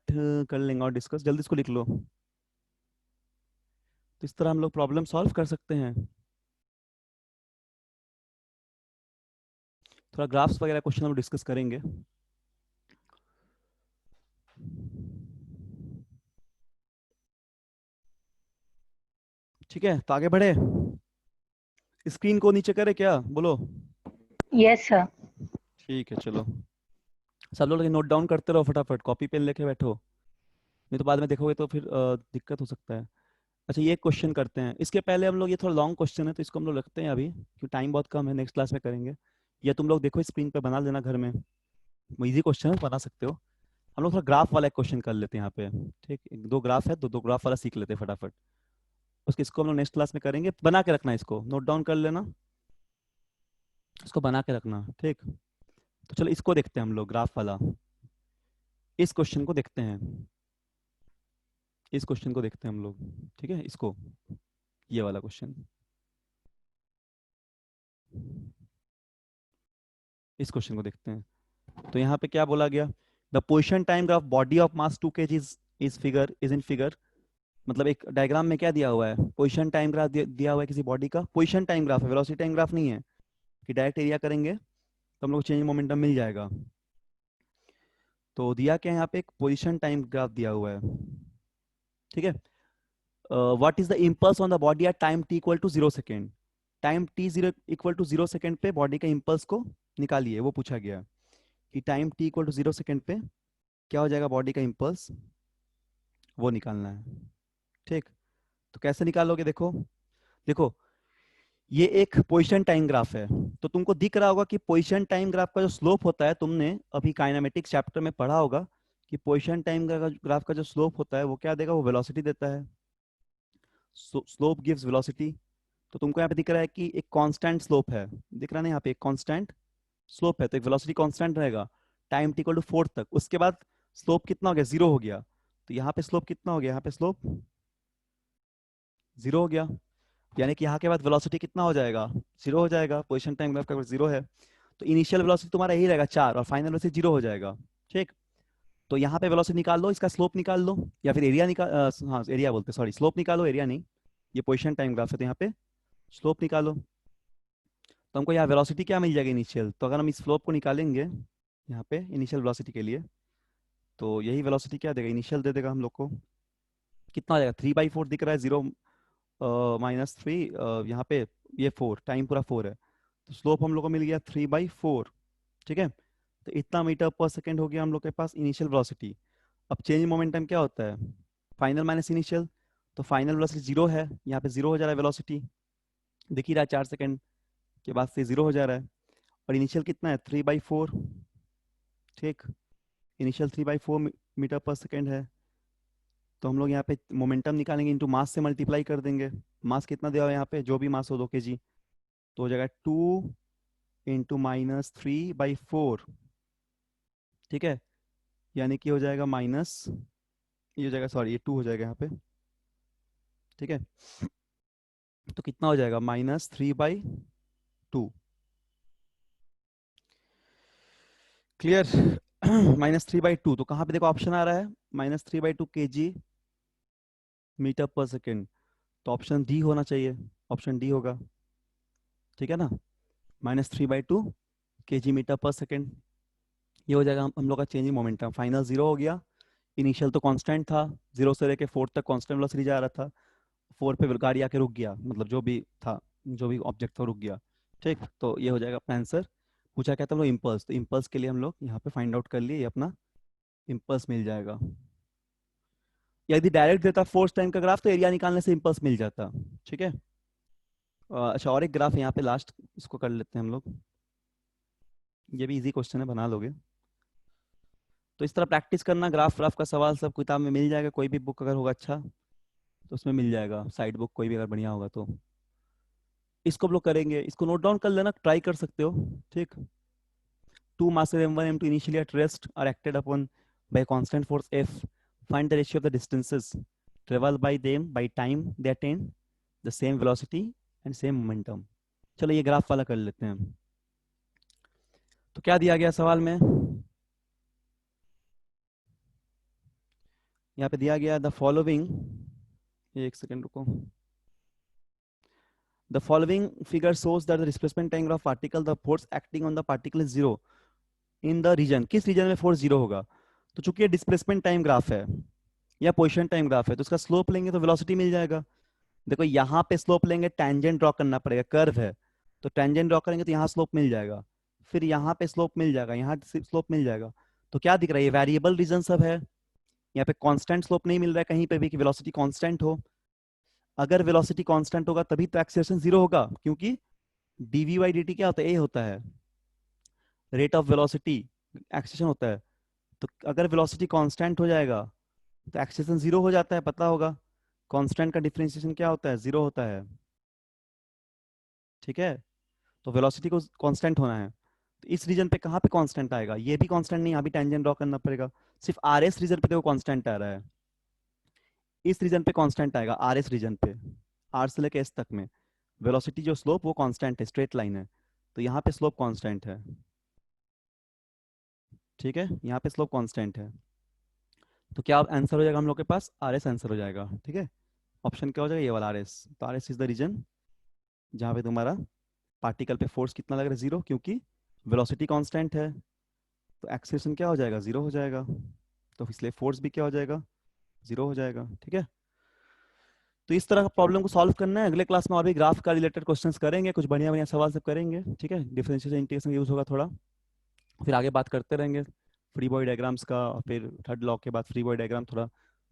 कर लेंगे और डिस्कस। जल्दी इसको लिख लो। तो इस तरह हम लोग प्रॉब्लम सॉल्व कर सकते हैं। थोड़ा ग्राफ्स वगैरह क्वेश्चन हम डिस्कस करेंगे। ठीक है, तो आगे बढ़े। स्क्रीन को नीचे करे क्या, बोलो। Yes sir. ठीक है, चलो सब लोग नोट डाउन करते रहो फटाफट, कॉपी पेन लेके बैठो, नहीं तो बाद में देखोगे तो फिर दिक्कत हो सकता है। अच्छा, ये क्वेश्चन करते हैं। इसके पहले हम लोग, ये थोड़ा लॉन्ग क्वेश्चन है तो इसको हम लोग रखते हैं अभी, क्योंकि टाइम बहुत कम है, नेक्स्ट क्लास में करेंगे। या तुम लोग देखो स्क्रीन पर बना लेना घर में, इजी क्वेश्चन है, बना सकते हो। हम लोग थोड़ा ग्राफ वाला एक क्वेश्चन कर लेते हैं यहाँ पे। ठीक, 2 ग्राफ है तो 2 ग्राफ वाला सीख लेते हैं फटाफट। उसके इसको हम लोग नेक्स्ट क्लास में करेंगे। बना के रखना, इसको नोट डाउन कर लेना, इसको बना के रखना। ठीक, तो चलो इसको देखते हैं हम लोग, ग्राफ वाला। इस क्वेश्चन को देखते हैं, इस क्वेश्चन को देखते हैं हम लोग। ठीक है, इसको, ये वाला क्वेश्चन, इस क्वेश्चन को देखते हैं। तो यहाँ पे क्या बोला गया, the position time graph body of mass 2 kg is in figure. मतलब एक डायग्राम में क्या दिया हुआ है, पोजीशन टाइम ग्राफ दिया हुआ है किसी बॉडी का। पोजीशन टाइम ग्राफ है, वेलोसिटी टाइम ग्राफ नहीं है कि डायरेक्ट एरिया करेंगे तो हम लोग चेंज मोमेंटम मिल जाएगा। तो दिया क्या है यहाँ पे, एक पोजीशन टाइम ग्राफ दिया हुआ है। ठीक है, what is the impulse on the body at time t = 0 second. Time t = 0 second पे बॉडी के इम्पल्स को निकालिए, वो पूछा गया कि टाइम t = 0 सेकेंड पे क्या हो जाएगा बॉडी का इम्पल्स, वो निकालना है। ठीक, तो कैसे निकालोगे, देखो देखो, ये एक पोजीशन टाइम ग्राफ है, तो तुमको दिख रहा होगा कि पोजीशन टाइम ग्राफ का जो स्लोप होता है, तुमने अभी काइनेमेटिक्स चैप्टर में पढ़ा होगा कि पोजीशन टाइम ग्राफ का जो स्लोप होता है वो क्या देगा, वो वेलोसिटी देता है। Slope gives velocity. तो तुमको यहाँ पे दिख रहा है कि एक कांस्टेंट स्लोप है, दिख रहा है ना, यहाँ पे एक कांस्टेंट स्लोप है, तो एक वेलोसिटी कांस्टेंट रहेगा टाइम t = 4 तक। उसके बाद स्लोप कितना हो गया, 0 हो गया। तो यहाँ पे स्लोप कितना हो गया, यहाँ पे स्लोप 0 हो गया, यानी कि यहाँ के बाद वेलोसिटी कितना हो जाएगा, 0 हो जाएगा। पोजीशन टाइम ग्राफ का 0 है तो इनिशियल वेलोसिटी तुम्हारा यही रहेगा 4 और फाइनल वेलोसिटी 0 हो जाएगा। ठीक, तो यहाँ पे वेलोसिटी निकाल लो, इसका स्लोप निकाल लो, या फिर एरिया निकाल, हाँ एरिया बोलते, सॉरी स्लोप निकालो, एरिया नहीं। ये पोजीशन टाइम ग्राफ है तो यहाँ पे स्लोप निकालो। तो हमको यहाँ वेलोसिटी क्या मिल जाएगी, इनिशियल। तो अगर हम इस स्लोप को निकालेंगे यहाँ पे इनिशियल वेलोसिटी के लिए, तो यही वेलोसिटी क्या देगा, इनिशियल दे देगा हम लोग को। कितना हो जाएगा, 3/4 दिख रहा है, 0 -3 यहाँ पे, ये 4, टाइम पूरा 4 है, तो स्लोप हम लोग को मिल गया 3/4। ठीक है, तो इतना मीटर पर सेकेंड हो गया हम लोग के पास इनिशियल वेलोसिटी। अब चेंज मोमेंटम क्या होता है, फाइनल माइनस इनिशियल, तो फाइनल वेलोसिटी 0 है, यहाँ पे 0 हो जा रहा है वेलोसिटी, दिख ही रहा है 4 सेकेंड के बाद से 0 हो जा रहा है। और इनिशियल कितना है, 3/4। ठीक, इनिशियल 3/4 मीटर पर सेकेंड है। तो हम लोग यहाँ पे मोमेंटम निकालेंगे, इनटू मास से मल्टीप्लाई कर देंगे। मास कितना दिया हुआ है यहाँ पे, जो भी मास हो 2 kg, तो हो जाएगा 2 × -3/4। ठीक है, यानी कि हो जाएगा माइनस, ये हो जाएगा, सॉरी ये 2 हो जाएगा यहाँ पे। ठीक है, तो कितना हो जाएगा, -3/2। क्लियर, -3/2। तो कहाँ पे देखो ऑप्शन आ रहा है, -3/2 kg मीटर पर सेकेंड, तो ऑप्शन डी होना चाहिए, ऑप्शन डी होगा। ठीक है ना, -3/2 kg मीटर पर सेकेंड। ये हो जाएगा हम लोग का चेंज इन मोमेंटम। फाइनल 0 हो गया। इनिशियल तो कांस्टेंट था, 0 से लेके 4 तक कांस्टेंट वेलोसिटी जा रहा था। 4 पे गाड़ी आके रुक गया, मतलब जो भी था, जो भी ऑब्जेक्ट था रुक गया। ठीक, तो ये हो जाएगा अपना आंसर। पूछा क्या था हम लोग इम्पल्स, तो इम्पल्स के लिए हम लोग यहाँ पे फाइंड आउट कर लिए, ये अपना इम्पल्स मिल जाएगा। यदि डायरेक्ट देता फोर्स टाइम का ग्राफ तो एरिया निकालने से इम्पल्स मिल जाता। ठीक है। अच्छा, और एक ग्राफ यहाँ पे लास्ट, इसको कर लेते हैं हम लोग। ये भी इजी क्वेश्चन है, बना लोगे। तो इस तरह प्रैक्टिस करना, ग्राफ व्राफ का सवाल सब किताब में मिल जाएगा, कोई भी बुक अगर होगा अच्छा तो उसमें मिल जाएगा, साइड बुक कोई भी अगर बढ़िया होगा तो। इसको हम लोग करेंगे, इसको नोट डाउन कर लेना, ट्राई कर सकते हो। ठीक। Two masses m1 m2 initially at rest are acted upon by a constant force F. Find the ratio of the distances traveled by them by time they attain the same velocity and same momentum. चलो ये graph वाला कर लेते हैं। तो क्या दिया गया सवाल में, यहाँ पे दिया गया द फॉलोइंग, एक सेकेंड रुको। The following figure shows that the displacement time of particle, the force acting on the particle is 0 in the region. किस रीजन में फोर्स 0 होगा? तो चूंकि ये डिस्प्लेसमेंट टाइम ग्राफ है या पोजीशन टाइम ग्राफ है, तो इसका स्लोप लेंगे तो वेलोसिटी मिल जाएगा। देखो यहाँ पे स्लोप लेंगे, टैंजेंट ड्रॉ करना पड़ेगा, कर्व है तो टैंजेंट ड्रॉ करेंगे तो यहाँ स्लोप मिल जाएगा, फिर यहाँ पे स्लोप मिल जाएगा, यहाँ स्लोप मिल जाएगा। तो क्या दिख रहा है, ये वेरिएबल रीजन सब है। यहाँ पे कांस्टेंट स्लोप नहीं मिल रहा है कहीं पे भी कि वेलोसिटी कांस्टेंट हो। अगर वेलोसिटी कांस्टेंट होगा तभी तो एक्सेलरेशन 0 होगा, क्योंकि डीवी बाई dt क्या होता है, ए होता है, रेट ऑफ वेलोसिटी, एक्सेलरेशन होता है। तो अगर वेलोसिटी कांस्टेंट हो जाएगा तो एक्सेलरेशन 0 हो जाता है, पता होगा। कांस्टेंट का डिफरेंशिएशन क्या होता है, 0 होता है। ठीक है, तो वेलोसिटी को कांस्टेंट होना है, तो इस रीजन पे कहाँ पे कांस्टेंट आएगा, ये भी कांस्टेंट नहीं, यहाँ भी टेंजेंट ड्रॉ करना पड़ेगा। सिर्फ आर एस रीजन पे देखो कांस्टेंट आ रहा है, इस रीजन पे कांस्टेंट आएगा, आर एस रीजन पे, आर से लेके एस तक में वेलोसिटी जो स्लोप वो कांस्टेंट है, स्ट्रेट लाइन है, तो यहाँ पे स्लोप कांस्टेंट है। ठीक है, यहाँ पे स्लोप कांस्टेंट है, तो क्या आंसर हो जाएगा हम लोग के पास, आर एस आंसर हो जाएगा। ठीक है, ऑप्शन क्या हो जाएगा, ये वाला आर एस। तो r s is the region जहाँ पे तुम्हारा पार्टिकल पे फोर्स कितना लग रहा है, 0, क्योंकि वेलोसिटी कांस्टेंट है, तो एक्सेलरेशन क्या हो जाएगा, 0 हो जाएगा, तो इसलिए फोर्स भी क्या हो जाएगा, 0 हो जाएगा। ठीक है, तो इस तरह का प्रॉब्लम को सॉल्व करना है। अगले क्लास में और भी ग्राफ का रिलेटेड क्वेश्चंस करेंगे, कुछ बढ़िया बढ़िया सवाल सब करेंगे। ठीक है, डिफरेंशियल इंटीग्रेशन यूज होगा थोड़ा, फिर आगे बात करते रहेंगे फ्री बॉडी डायग्राम्स का, और फिर थर्ड लॉ के बाद फ्री बॉडी डायग्राम, थोड़ा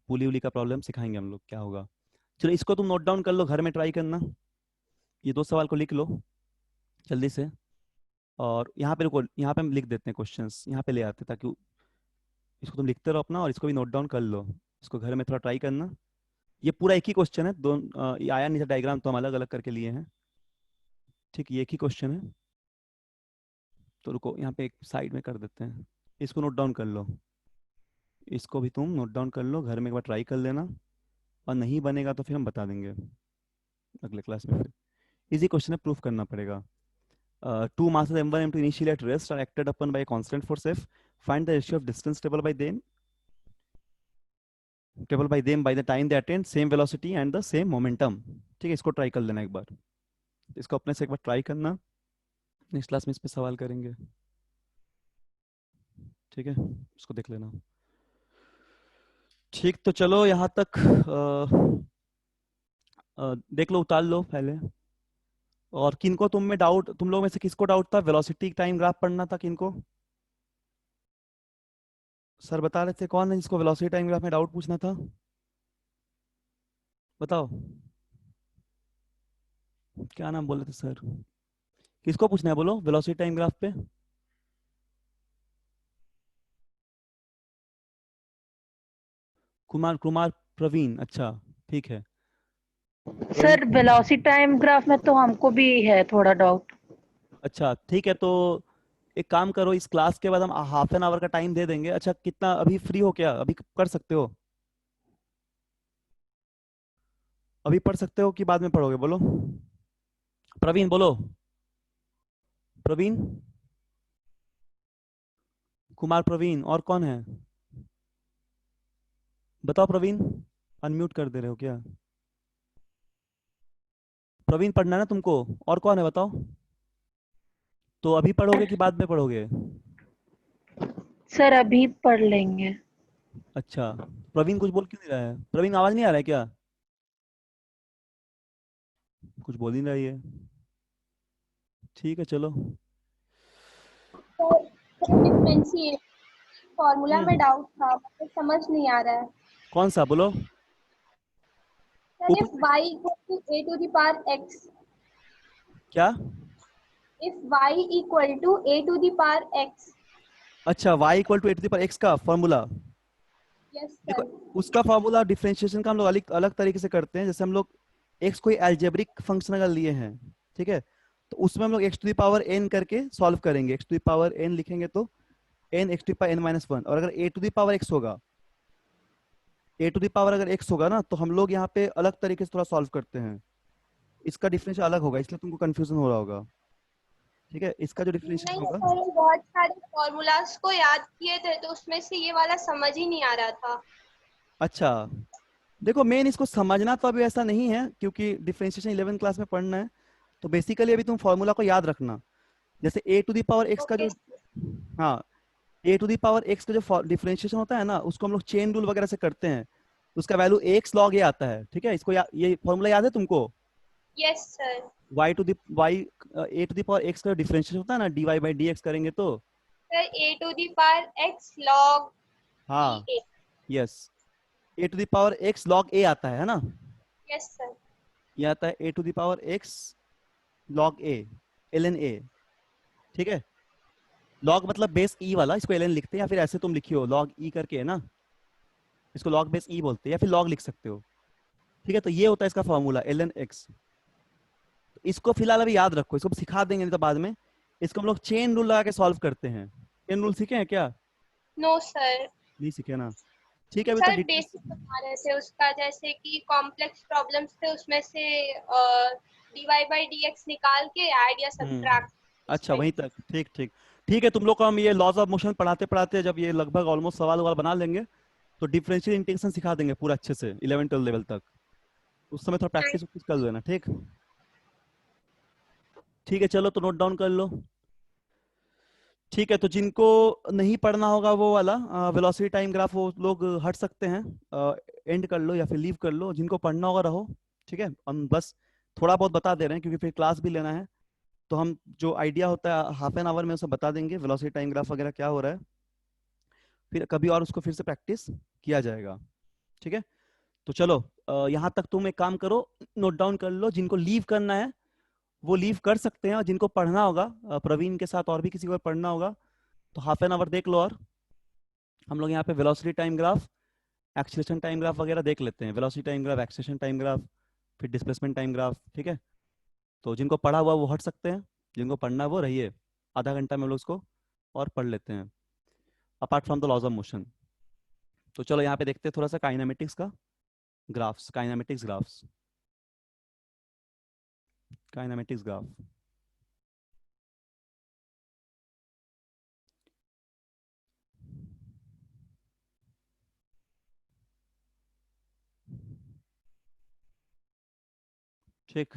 पुली उली का प्रॉब्लम सिखाएंगे हम लोग क्या होगा। चलो इसको तुम नोट डाउन कर लो, घर में ट्राई करना, ये 2 सवाल को लिख लो जल्दी से। और यहाँ पे रुको, यहाँ पे हम लिख देते हैं क्वेश्चंस, यहाँ पे ले आते हैं, ताकि इसको तुम लिखते रहो अपना, और इसको भी नोट डाउन कर लो, इसको घर में थोड़ा ट्राई करना। ये पूरा एक ही क्वेश्चन है, ये आया नहीं था डायग्राम, तो हम अलग अलग करके लिए हैं। ठीक, ये एक ही क्वेश्चन है, तो रुको यहाँ पे एक साइड में कर देते हैं, इसको नोट डाउन कर लो, इसको भी तुम नोट डाउन कर लो, घर में एक बार ट्राई कर लेना, और नहीं बनेगा तो फिर हम बता देंगे अगले क्लास में। फिर इजी क्वेश्चन है, प्रूफ करना पड़ेगा। Two masses m1 m2 initially at rest are acted upon by a constant force F. Find the ratio of distance traveled by them by the time they attain same velocity and the same momentum. ठीक है, इसको try कर लेना एक बार, इसको अपने से एक बार ट्राई करना, नेक्स्ट क्लास में इस पे सवाल करेंगे। ठीक है, इसको देख लेना। ठीक, तो चलो यहाँ तक देख लो, उतार लो पहले। और किनको तुम में डाउट, तुम लोग में से किसको डाउट था, वेलोसिटी टाइम ग्राफ पढ़ना था किनको? सर बता रहे थे, कौन है जिसको वेलोसिटी टाइम ग्राफ में डाउट पूछना था, बताओ क्या नाम बोले थे सर, किसको पूछना है बोलो वेलोसिटी टाइम ग्राफ पे? कुमार कुमार प्रवीण, अच्छा ठीक है। सर वेलोसिटी टाइम ग्राफ में तो हमको भी है थोड़ा डाउट। अच्छा ठीक है, तो एक काम करो, इस क्लास के बाद हम हाफ एन आवर का टाइम दे देंगे। अच्छा कितना अभी फ्री हो, क्या अभी कर सकते हो, अभी पढ़ सकते हो कि बाद में पढ़ोगे, बोलो प्रवीण, बोलो प्रवीण, कुमार प्रवीण, और कौन है बताओ प्रवीण, अनम्यूट कर दे रहे हो क्या? प्रवीण पढ़ना है ना तुमको, और कौन है बताओ? तो अभी पढ़ोगे कि बाद में पढ़ोगे? सर अभी पढ़ लेंगे। अच्छा, प्रवीण कुछ बोल क्यों नहीं रहा है? प्रवीण आवाज नहीं आ रहा है क्या? कुछ बोल ही नहीं रही है। ठीक है चलो। सर डिफरेंशिएट फॉर्मूला में हम्म, डाउट था, मुझे समझ नहीं आ रहा है। कौन सा बोलो? सर ऊपर if y equal to a to the power x, क्या? If y equal to a to the power x। अच्छा, y equal to a to the power x का फॉर्मूला। यस देखो, सर। उसका फॉर्मूला डिफरेंशिएशन का हम लोग अलग अलग तरीके से करते हैं। जैसे हम लोग x कोई अलजेब्रिक फंक्शन अगर लिए हैं, ठीक है, तो उसमें हम लोग x to the power n करके सॉल्व करेंगे। x to the power n लिखेंगे तो n x to the power n minus one. और अगर a to the power x होगा, a टू द पावर अगर x होगा ना, तो हम लोग यहाँ पे अलग तरीके से थोड़ा सॉल्व करते हैं। इसका डिफरेंशियल अलग होगा, इसलिए तुमको कंफ्यूजन हो रहा होगा। ठीक है, इसका जो डिफरेंशियल नहीं होगा। सर, बहुत सारे फॉर्मूलाज को याद किए थे तो उसमें से ये वाला समझ ही नहीं आ रहा था। अच्छा, देखो मेन इसको समझना तो अभी ऐसा नहीं है, क्योंकि डिफरेंशिएशन 11 क्लास में पढ़ना है। तो बेसिकली अभी तुम फॉर्मूला को याद रखना। जैसे ए टू द पावर एक्स का ओके। जो, हाँ, ए टू द पावर एक्स का जो डिफरेंशिएशन होता है ना, उसको हम लोग चेन रूल वगैरह से करते हैं। तो उसका वैल्यू एक्स लॉग ए आता है। ठीक है, इसको ये फॉर्मूला याद है तुमको? Yes sir. Y to the y a to the power x का डिफरेंशिएशन होता है ना, d y by d x करेंगे तो। Sir a to the power x log हाँ, a। Yes, a to the power x log a आता है ना? Yes sir. ये आता है a to the power x log a, l n a. ठीक है, लॉग मतलब बेस ई वाला, इसको एल एन लिखते हैं, या फिर ऐसे तुम लिखियो लॉग ई करके, है ना? इसको लॉग बेस ई बोलते हैं, या फिर लॉग लिख सकते हो। ठीक है, तो ये होता है इसका फॉर्मूला एल एन एक्स। इसको फिलहाल अभी याद रखो, इसको सिखा देंगे नहीं तो बाद में। इसको हम लोग चेन रूल लगा के सॉल्व करते हैं। चेन रूल सीखे हैं क्या? No sir. नहीं सीखे ना? ठीक है, अभी तो सर डिटेल्स। बेसिक बता रहे थे उसका, जैसे कि कॉम्प्लेक्स प्रॉब्लम्स थे उसमें से dy बाई dx निकाल के ऐड या सब्ट्रैक्ट इस अच्छा, टाइप। वहीं तक, ठीक ठीक। ठीक है, तुम लोग को हम ये लॉज ऑफ मोशन पढ़ाते पढ़ाते जब ये लगभग ऑलमोस्ट सवाल ववाल बना लेंगे, तो डिफरेंशियल इंटीग्रेशन सिखा देंगे पूरा अच्छे से 11-12 लेवल तक। उस समय थोड़ा प्रैक्टिस कर लेना। ठीक, ठीक है चलो, तो नोट डाउन कर लो। ठीक है, तो जिनको नहीं पढ़ना होगा वो वाला वेलोसिटी टाइम ग्राफ, वो लोग हट सकते हैं, एंड कर लो या फिर लीव कर लो। जिनको पढ़ना होगा रहो। ठीक है, हम बस थोड़ा बहुत बता दे रहे हैं क्योंकि फिर क्लास भी लेना है। तो हम जो आइडिया होता है हाफ एन आवर में उसे बता देंगे, वेलोसिटी टाइम ग्राफ वगैरह क्या हो रहा है। फिर कभी और उसको फिर से प्रैक्टिस किया जाएगा। ठीक है, तो चलो, यहाँ तक तुम एक काम करो, नोट डाउन कर लो। जिनको लीव करना है वो लीव कर सकते हैं, और जिनको पढ़ना होगा प्रवीण के साथ और भी किसी को पढ़ना होगा तो हाफ एन आवर देख लो। और हम लोग यहाँ पे velocity time graph, acceleration time graph वगैरह देख लेते हैं। Velocity time graph, acceleration time graph, फिर डिस्प्लेसमेंट टाइम ग्राफ। ठीक है, तो जिनको पढ़ा हुआ वो हट सकते हैं, जिनको पढ़ना है वो रहिए। आधा घंटा में हम लोग उसको और पढ़ लेते हैं, apart from the laws of motion. तो चलो यहाँ पे देखते हैं थोड़ा सा काइनेमेटिक्स का graphs, kinematics graphs, kinematics graph. ठीक,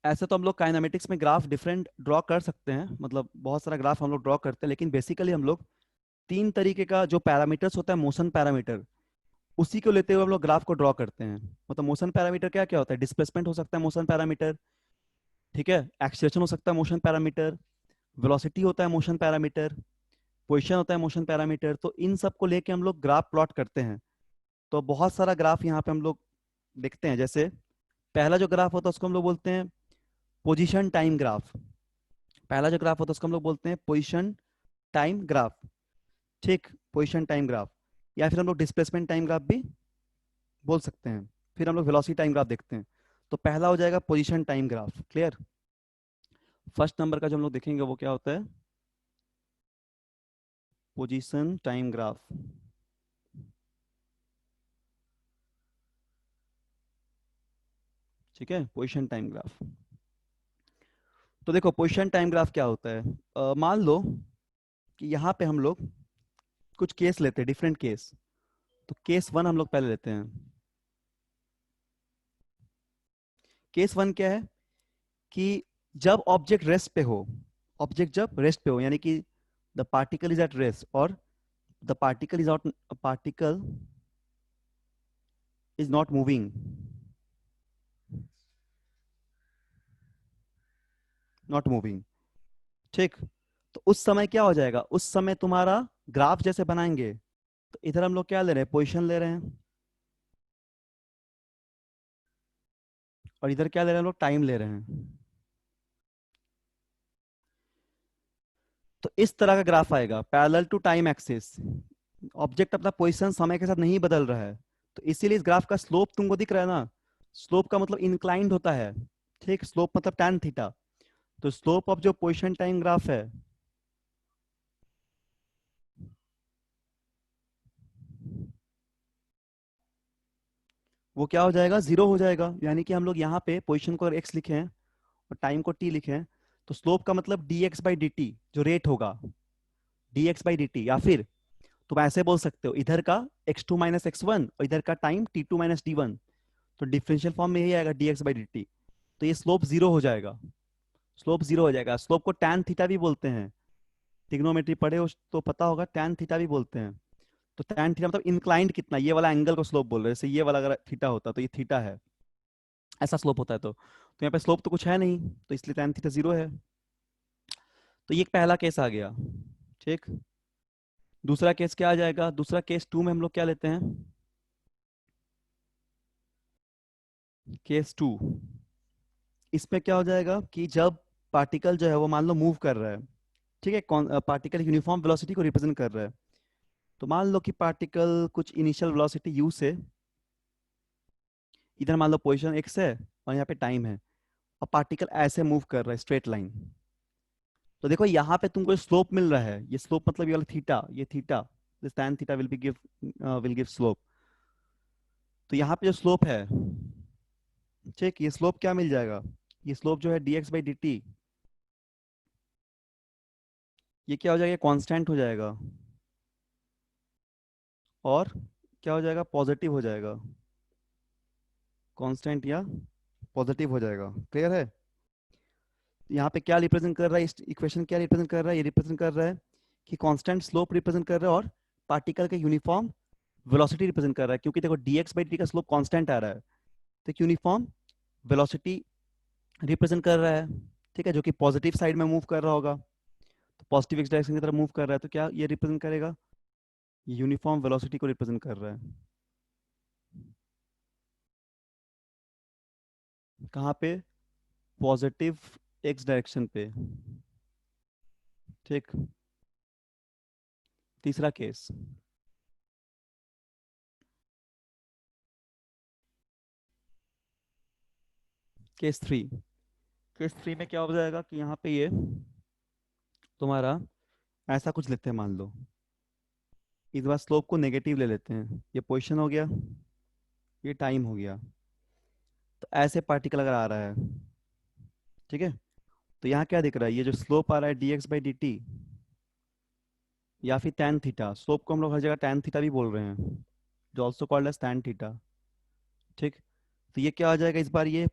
ऐसे तो हम लोग काइनेमेटिक्स में ग्राफ डिफरेंट ड्रॉ कर सकते हैं, मतलब बहुत सारा ग्राफ हम लोग ड्रॉ करते हैं, लेकिन बेसिकली हम लोग तीन तरीके का जो पैरामीटर्स होता है मोशन पैरामीटर, उसी को लेते हुए हम लोग ग्राफ को ड्रॉ करते हैं। मतलब मोशन पैरामीटर क्या क्या होता है? डिस्प्लेसमेंट हो सकता है मोशन पैरामीटर, ठीक है, एक्सीलरेशन हो सकता है मोशन पैरामीटर, वेलोसिटी होता है मोशन पैरामीटर, पोजीशन होता है मोशन पैरामीटर। तो इन सब को लेके हम लोग ग्राफ प्लॉट करते हैं। तो बहुत सारा ग्राफ यहाँ पे हम लोग देखते हैं। जैसे पहला जो ग्राफ होता है उसको हम लोग बोलते हैं पोजीशन टाइम ग्राफ। पहला जो ग्राफ होता है उसको हम लोग बोलते हैं पोजीशन टाइम ग्राफ। ठीक, पोजीशन टाइम ग्राफ, या फिर हम लोग डिस्प्लेसमेंट टाइम ग्राफ भी बोल सकते हैं। फिर हम लोग वेलोसिटी टाइम ग्राफ देखते हैं। तो पहला हो जाएगा position time graph. Clear? First number का जो हम लोग देखेंगे वो क्या होता है? Position time graph. ठीक है, पोजीशन टाइम ग्राफ। तो देखो पोजीशन टाइम ग्राफ क्या होता है। मान लो कि यहाँ पे हम लोग कुछ केस लेते हैं, डिफरेंट केस। तो केस वन हम लोग पहले लेते हैं। केस वन क्या है कि जब ऑब्जेक्ट रेस्ट पे हो, ऑब्जेक्ट जब रेस्ट पे हो, यानी कि the particle is at rest और the particle is out, particle is not moving, not moving, ठीक। तो उस समय क्या हो जाएगा, उस समय तुम्हारा ग्राफ जैसे बनाएंगे तो इधर हम लोग क्या ले रहे हैं, पोजीशन ले रहे हैं, और इधर क्या ले रहे हैं हम लोग, टाइम ले रहे हैं। तो इस तरह का ग्राफ आएगा parallel to time axis. Object अपना पोजीशन समय के साथ नहीं बदल रहा है, तो इसीलिए इस ग्राफ का स्लोप तुमको दिख रहा है ना। स्लोप का मतलब इंक्लाइंड होता है, ठीक। स्लोप मतलब tan थीटा। तो स्लोप ऑफ जो पोजीशन टाइम ग्राफ है वो क्या हो जाएगा, 0 हो जाएगा। यानी कि हम लोग यहाँ पे पोजीशन को x लिखे हैं और टाइम को t लिखे हैं, तो स्लोप का मतलब dx/dt जो रेट होगा, dx/dt। या फिर तुम ऐसे बोल सकते हो, इधर का x2 - x1 और इधर का टाइम t2 - t1, तो डिफरेंशियल फॉर्म में यही आएगा dx/dt। तो ये स्लोप 0 हो जाएगा, स्लोप 0 हो जाएगा। स्लोप को tan थीटा भी बोलते हैं, ट्रिग्नोमेट्री पढ़े हो तो पता होगा, tan थीटा भी बोलते हैं। तो tan थीटा मतलब इंक्लाइंड कितना, ये वाला एंगल को स्लोप बोल रहे हैं। जैसे ये वाला अगर थीटा होता तो ये थीटा है, ऐसा स्लोप होता है। तो यहाँ पे स्लोप तो कुछ है नहीं, तो इसलिए tan थीटा 0 है। तो ये पहला केस आ गया, ठीक। दूसरा केस क्या आ जाएगा, दूसरा केस 2 में हम लोग क्या लेते हैं, केस 2। इसमें क्या हो जाएगा कि जब पार्टिकल जो है वो मान लो मूव कर रहा है, ठीक है, पार्टिकल यूनिफॉर्म वेलोसिटी को रिप्रेजेंट कर रहा है। तो मान लो कि पार्टिकल कुछ इनिशियल वेलोसिटी u से, इधर मान लो पोजीशन x है और यहाँ पे टाइम है, और पार्टिकल ऐसे मूव कर रहा है स्ट्रेट लाइन। तो देखो यहाँ पे तुमको स्लोप मिल रहा है, ये स्लोप मतलब ये वाला थीटा, ये theta, this tan theta will give slope. तो यहाँ पे जो स्लोप है, ठीक, ये स्लोप क्या मिल जाएगा, ये स्लोप जो है dx/dt, ये क्या हो जाएगा, कांस्टेंट हो जाएगा और क्या हो जाएगा, पॉजिटिव हो जाएगा, कांस्टेंट या पॉजिटिव हो जाएगा। क्लियर है। यहाँ पे क्या रिप्रेजेंट कर रहा है, इस इक्वेशन क्या रिप्रेजेंट कर रहा है, ये रिप्रेजेंट कर रहा है कि कांस्टेंट स्लोप रिप्रेजेंट कर रहा है और पार्टिकल का यूनिफॉर्म वेलोसिटी रिप्रेजेंट कर रहा है। क्योंकि देखो dx/dt का स्लोप कांस्टेंट आ रहा है, तो यूनिफॉर्म वेलोसिटी रिप्रेजेंट कर रहा है, ठीक है, जो कि पॉजिटिव साइड में मूव कर रहा होगा। तो पॉजिटिव x डायरेक्शन की तरफ मूव कर रहा है, तो क्या ये रिप्रेजेंट करेगा, यूनिफॉर्म वेलोसिटी को रिप्रेजेंट कर रहा है। कहाँ पे, पॉजिटिव x डायरेक्शन पे, ठीक। तीसरा केस, केस 3। केस 3 में क्या हो जाएगा कि यहाँ पे ये तुम्हारा ऐसा कुछ लेते हैं, मान लो इस बार स्लोप को नेगेटिव ले लेते हैं, ये पोजीशन हो गया, ये टाइम हो गया। तो ऐसे पार्टिकल अगर आ रहा है, ठीक है, तो यहाँ क्या दिख रहा है, ये जो स्लोप आ रहा है dx/dt या फिर tan थीटा, स्लोप को हम लोग हर जगह tan थीटा भी बोल रहे हैं, जो also called as tan theta, ठीक। तो ये क्या आ जाएगा इस बार, ये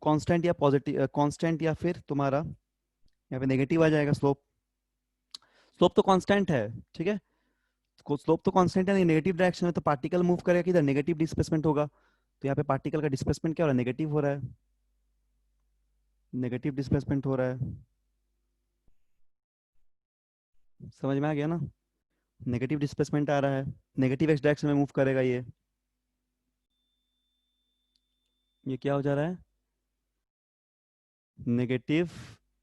कांस्टेंट या पॉजिटिव, कांस्टेंट या फिर तुम्हारा यहाँ पे नेगेटिव आ जाएगा। स्लोप, स्लोप तो कांस्टेंट है, ठीक है, स्लोप तो कांस्टेंट है, नेगेटिव डायरेक्शन में, तो पार्टिकल मूव करेगा किधर, नेगेटिव डिस्प्लेसमेंट होगा। तो यहाँ पे पार्टिकल का डिस्प्लेसमेंट क्या हो रहा है, नेगेटिव हो रहा है, नेगेटिव डिस्प्लेसमेंट हो रहा है। समझ में आ गया ना, नेगेटिव डिस्प्लेसमेंट आ रहा है, नेगेटिव एक्स डायरेक्शन में मूव करेगा ये क्या हो जा रहा है, नेगेटिव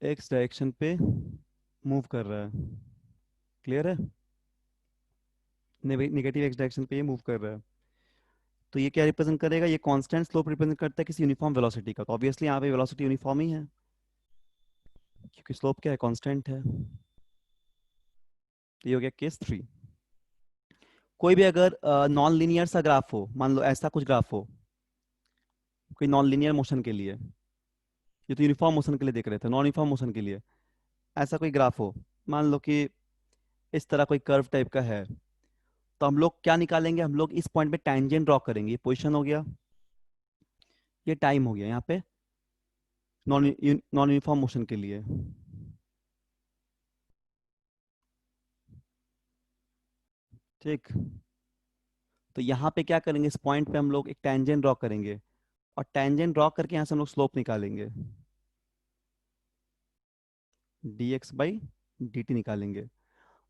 एक्स डायरेक्शन पे मूव कर रहा है। क्लियर है, नेगेटिव एक्स डायरेक्शन पे ये मूव कर रहा है। तो ये क्या रिप्रेजेंट करेगा, ये कांस्टेंट स्लोप रिप्रेजेंट करता है किसी यूनिफॉर्म वेलोसिटी का। तो ऑब्वियसली यहाँ पे वेलोसिटी यूनिफॉर्म ही है, क्योंकि स्लोप क्या है, कांस्टेंट है। तो ये हो गया केस 3। कोई भी अगर नॉन लीनियर सा ग्राफ हो, मान लो ऐसा कुछ ग्राफ हो, कोई नॉन लीनियर मोशन के लिए, ये तो यूनिफॉर्म मोशन के लिए देख रहे थे, नॉन यूनिफॉर्म मोशन के लिए ऐसा कोई ग्राफ हो, मान लो कि इस तरह कोई कर्व टाइप का है, तो हम लोग क्या निकालेंगे, हम लोग इस पॉइंट पे टैंजेंट ड्रॉ करेंगे। ये पोजीशन हो गया, ये टाइम हो गया, यहाँ पे नॉन यूनिफॉर्म मोशन के लिए। ठीक, तो यहाँ पे क्या करेंगे, इस पॉइंट पे हम लोग एक टेंजेंट ड्रॉ करेंगे और टेंजेंट ड्रॉ करके यहाँ से हम लोग स्लोप निकालेंगे, dx बाई dt निकालेंगे।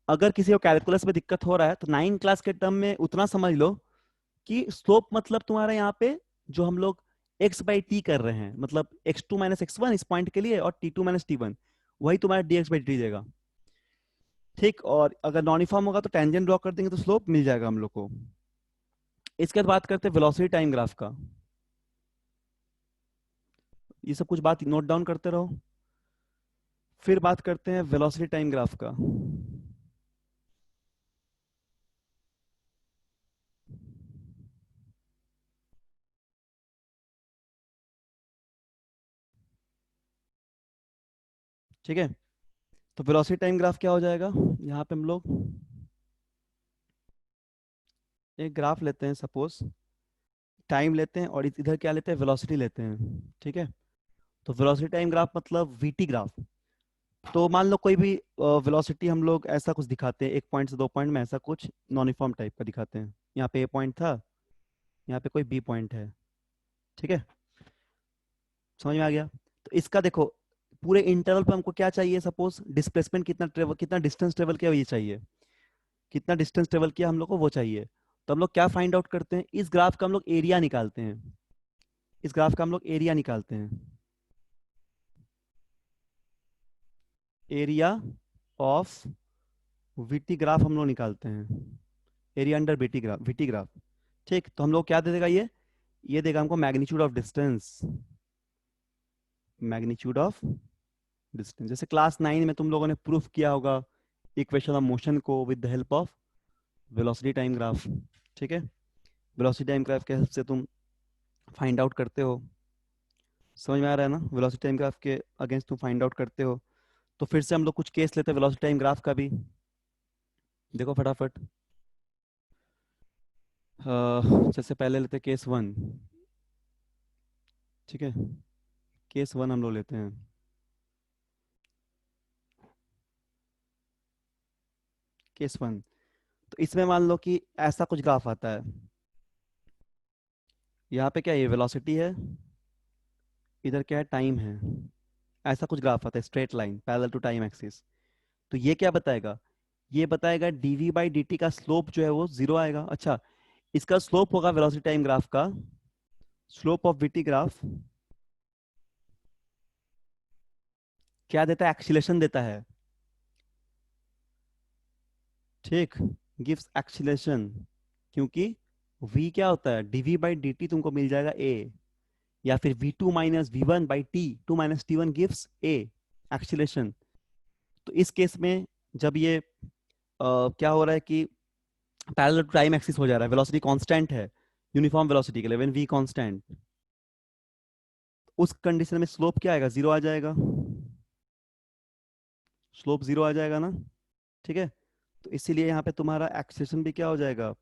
अगर किसी को कैलकुलस में दिक्कत हो रहा है तो 9 क्लास के टर्म में उतना समझ लो कि स्लोप मतलब तुम्हारा यहाँ पे जो हम लोग x बाई टी कर रहे हैं, मतलब x2 माइनस x1 इस पॉइंट के लिए और t2 माइनस t1, वही तुम्हारा dx बाई dt देगा। ठीक, और अगर नॉन यूनिफॉर्म होगा तो टेंजेंट ड्रॉ कर देंगे तो स्लोप मिल जाएगा हम लोग को। इसके बाद बात करते हैं वेलोसिटी टाइम ग्राफ का। ये सब कुछ बात नोट डाउन करते रहो। फिर बात करते हैं वेलोसिटी टाइम ग्राफ का। ठीक है, तो वेलोसिटी टाइम ग्राफ क्या हो जाएगा, यहाँ पे हम लोग एक ग्राफ लेते हैं, सपोज टाइम लेते हैं और इधर क्या लेते हैं, वेलोसिटी लेते हैं। ठीक है, तो वेलोसिटी टाइम ग्राफ मतलब वीटी ग्राफ। तो मान लो कोई भी वेलोसिटी हम लोग ऐसा कुछ दिखाते हैं, 1 पॉइंट से 2 पॉइंट में ऐसा कुछ नॉन यूनिफॉर्म टाइप का दिखाते हैं। यहाँ पे ए पॉइंट था, यहाँ पे कोई बी पॉइंट है। ठीक है, समझ में आ गया। तो इसका देखो पूरे इंटरवल पे हमको क्या चाहिए, सपोज डिस्प्लेसमेंट कितना ट्रेवल, कितना डिस्टेंस ट्रेवल किया ये चाहिए, कितना डिस्टेंस ट्रेवल किया हम लोग को वो चाहिए। तो हम लोग क्या फाइंड आउट करते हैं, इस ग्राफ का हम लोग एरिया निकालते हैं, इस ग्राफ का हम लोग एरिया निकालते हैं, एरिया ऑफ वीटी ग्राफ हम लोग निकालते हैं, एरिया अंडर वीटी ग्राफ। ठीक, तो हम लोग क्या दे देगा, ये देगा हमको magnitude of distance, magnitude of distance. जैसे क्लास 9 में तुम लोगों ने प्रूफ किया होगा इक्वेशन ऑफ मोशन को with the help of velocity time graph. ठीक है, वेलोसिटी टाइम ग्राफ के हेल्प से तुम फाइंड आउट करते हो। समझ में आ रहा है ना, वेलोसिटी टाइम ग्राफ के अगेंस्ट तुम फाइंड आउट करते हो। तो फिर से हम लोग कुछ केस लेते हैं वेलोसिटी टाइम ग्राफ का भी, देखो फटाफट। जैसे पहले लेते हैं केस 1। ठीक है, केस 1 हम लोग लेते हैं। केस 1, तो इसमें मान लो कि ऐसा कुछ ग्राफ आता है, यहाँ पे क्या ये वेलोसिटी है, इधर क्या है टाइम है, ऐसा कुछ ग्राफ आता है straight line parallel to time axis. तो ये क्या बताएगा, ये बताएगा dv बाई dt का स्लोप जो है वो 0 आएगा। अच्छा, इसका स्लोप होगा वेलोसिटी टाइम ग्राफ का, स्लोप ऑफ वीटी ग्राफ क्या देता है, एक्सीलरेशन देता है। ठीक, गिव्स एक्सीलरेशन, क्योंकि v क्या होता है, dv बाई dt तुमको मिल जाएगा a, या फिर v2 minus v1 by t, 2 minus t1 gives a, acceleration. तो इस केस में जब ये क्या हो रहा है कि पैरेलल टू टाइम एक्सिस हो जा रहा है, वेलोसिटी कांस्टेंट है यूनिफॉर्म वेलोसिटी के लिए, व्हेन v कांस्टेंट, उस कंडीशन में स्लोप क्या आएगा, 0 आ जाएगा, स्लोप 0 आ जाएगा ना। ठीक है, तो इसीलिए यहाँ पे तुम्हारा एक्सेशन भी क्या हो जाएगा,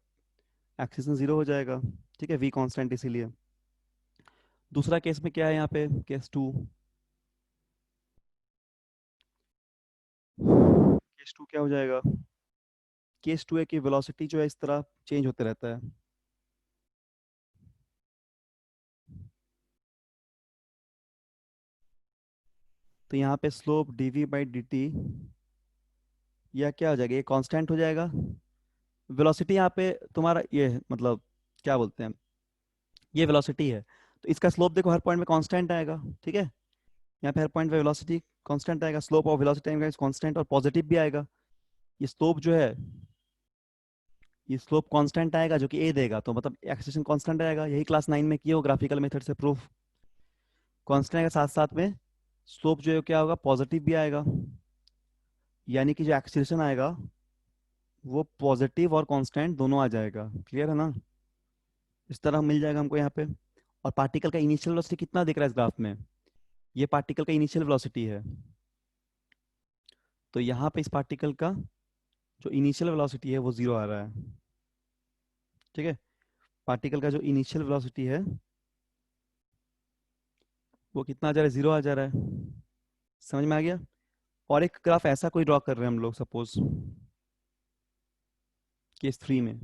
एक्सेशन 0 हो जाएगा। ठीक है, v कांस्टेंट इसीलिए। दूसरा केस में क्या है, यहाँ पे केस 2, केस 2 क्या हो जाएगा, केस 2 है कि वेलोसिटी जो है इस तरह चेंज होते रहता है। तो यहाँ पे स्लोप dv बाई dt या क्या हो जाएगा, ये कांस्टेंट हो जाएगा। वेलोसिटी यहाँ पे तुम्हारा ये है, मतलब क्या बोलते हैं, ये वेलोसिटी है, तो इसका स्लोप देखो हर पॉइंट में कांस्टेंट आएगा। ठीक है, यहाँ पे हर पॉइंट पे वेलोसिटी कांस्टेंट आएगा, slope of velocity time constant और पॉजिटिव भी आएगा। ये स्लोप जो है, ये स्लोप कांस्टेंट आएगा जो कि ए देगा, तो मतलब एक्सेलरेशन कांस्टेंट आएगा। यही क्लास 9 में किए हो ग्राफिकल मेथड से प्रूफ, कांस्टेंट के साथ साथ में स्लोप जो है क्या होगा, पॉजिटिव भी आएगा, यानी कि जो एक्सेलरेशन आएगा वो पॉजिटिव और कांस्टेंट दोनों आ जाएगा। क्लियर है ना, इस तरह मिल जाएगा हमको यहाँ पे। और पार्टिकल का इनिशियल वेलोसिटी कितना दिख रहा है इस ग्राफ में, ये पार्टिकल का इनिशियल वेलोसिटी है। तो यहाँ पे इस पार्टिकल का जो इनिशियल वेलोसिटी है वो 0 आ रहा है। ठीक है, पार्टिकल का जो इनिशियल वेलोसिटी है वो कितना आ जा रहा है, 0 आ जा रहा है। समझ में आ गया। और एक ग्राफ ऐसा कोई ड्रॉ कर रहे हैं हम लोग, सपोज केस 3 में,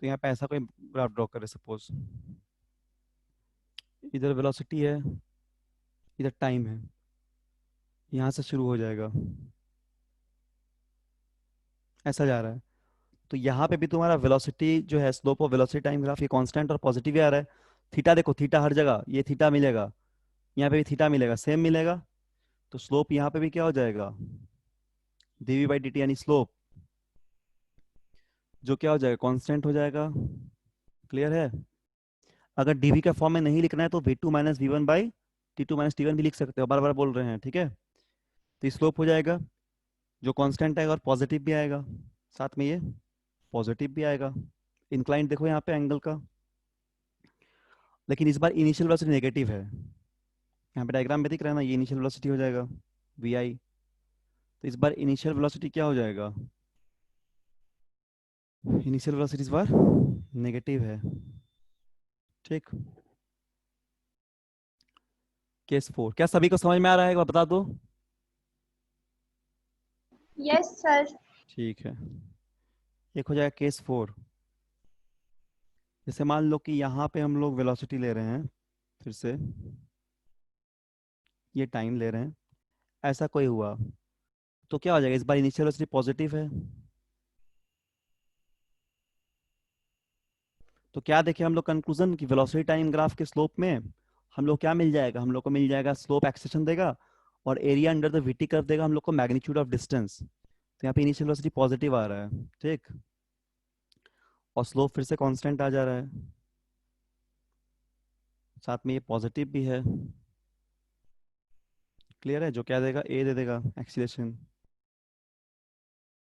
तो यहाँ पे ऐसा कोई ग्राफ ड्रॉ कर रहे हैं सपोज, इधर वेलोसिटी है, इधर टाइम है, यहाँ से शुरू हो जाएगा, ऐसा जा रहा है। तो यहाँ पे भी तुम्हारा वेलोसिटी जो है, slope of velocity time graph, ये कांस्टेंट और पॉजिटिव ही आ रहा है। थीटा देखो, थीटा हर जगह, ये थीटा मिलेगा, यहाँ पे भी थीटा मिलेगा, सेम मिलेगा। तो स्लोप यहाँ पे भी क्या हो जाएगा, dv बाई dt, यानी स्लोप जो क्या हो जाएगा, कांस्टेंट हो जाएगा। क्लियर है। अगर dv का फॉर्म में नहीं लिखना है तो v2 minus v1 by t2 minus t1 भी लिख सकते हो, बार बार बोल रहे हैं, ठीक है। तो स्लोप हो जाएगा जो कांस्टेंट आएगा, और पॉजिटिव भी आएगा, साथ में ये पॉजिटिव भी आएगा। इंक्लाइन देखो यहाँ पे एंगल का, लेकिन इस बार इनिशियल वेलोसिटी नेगेटिव है। यहाँ पे डायग्राम में दिख रहा है ना, ये इनिशियल वेलोसिटी हो जाएगा vi। तो इस बार इनिशियल वेलोसिटी क्या हो जाएगा, इनिशियल वेलोसिटी इस बार नेगेटिव है, ठीक। केस 4 क्या सभी को समझ में आ रहा है, एक बार बता दो। Yes sir. ठीक है। एक हो जाएगा केस 4। जैसे मान लो कि यहाँ पे हम लोग वेलोसिटी ले रहे हैं, फिर से ये टाइम ले रहे हैं, ऐसा कोई हुआ तो क्या हो जाएगा, इस बार इनिशियल वेलोसिटी पॉजिटिव है। तो क्या देखें हम लोग कंक्लूजन की, वेलोसिटी टाइम ग्राफ के स्लोप में हम लोग क्या मिल जाएगा, हम लोग को मिल जाएगा स्लोप एक्सेशन देगा, और area under the VT curve देगा हम लोग को मैग्नीट्यूड ऑफ डिस्टेंस। तो यहाँ पे इनिशियल वेलोसिटी पॉजिटिव आ रहा है, ठीक, और स्लोप फिर से कांस्टेंट आ जा रहा है, साथ में ये पॉजिटिव भी है। क्लियर है। जो क्या देगा, ए दे देगा एक्सीलरेशन।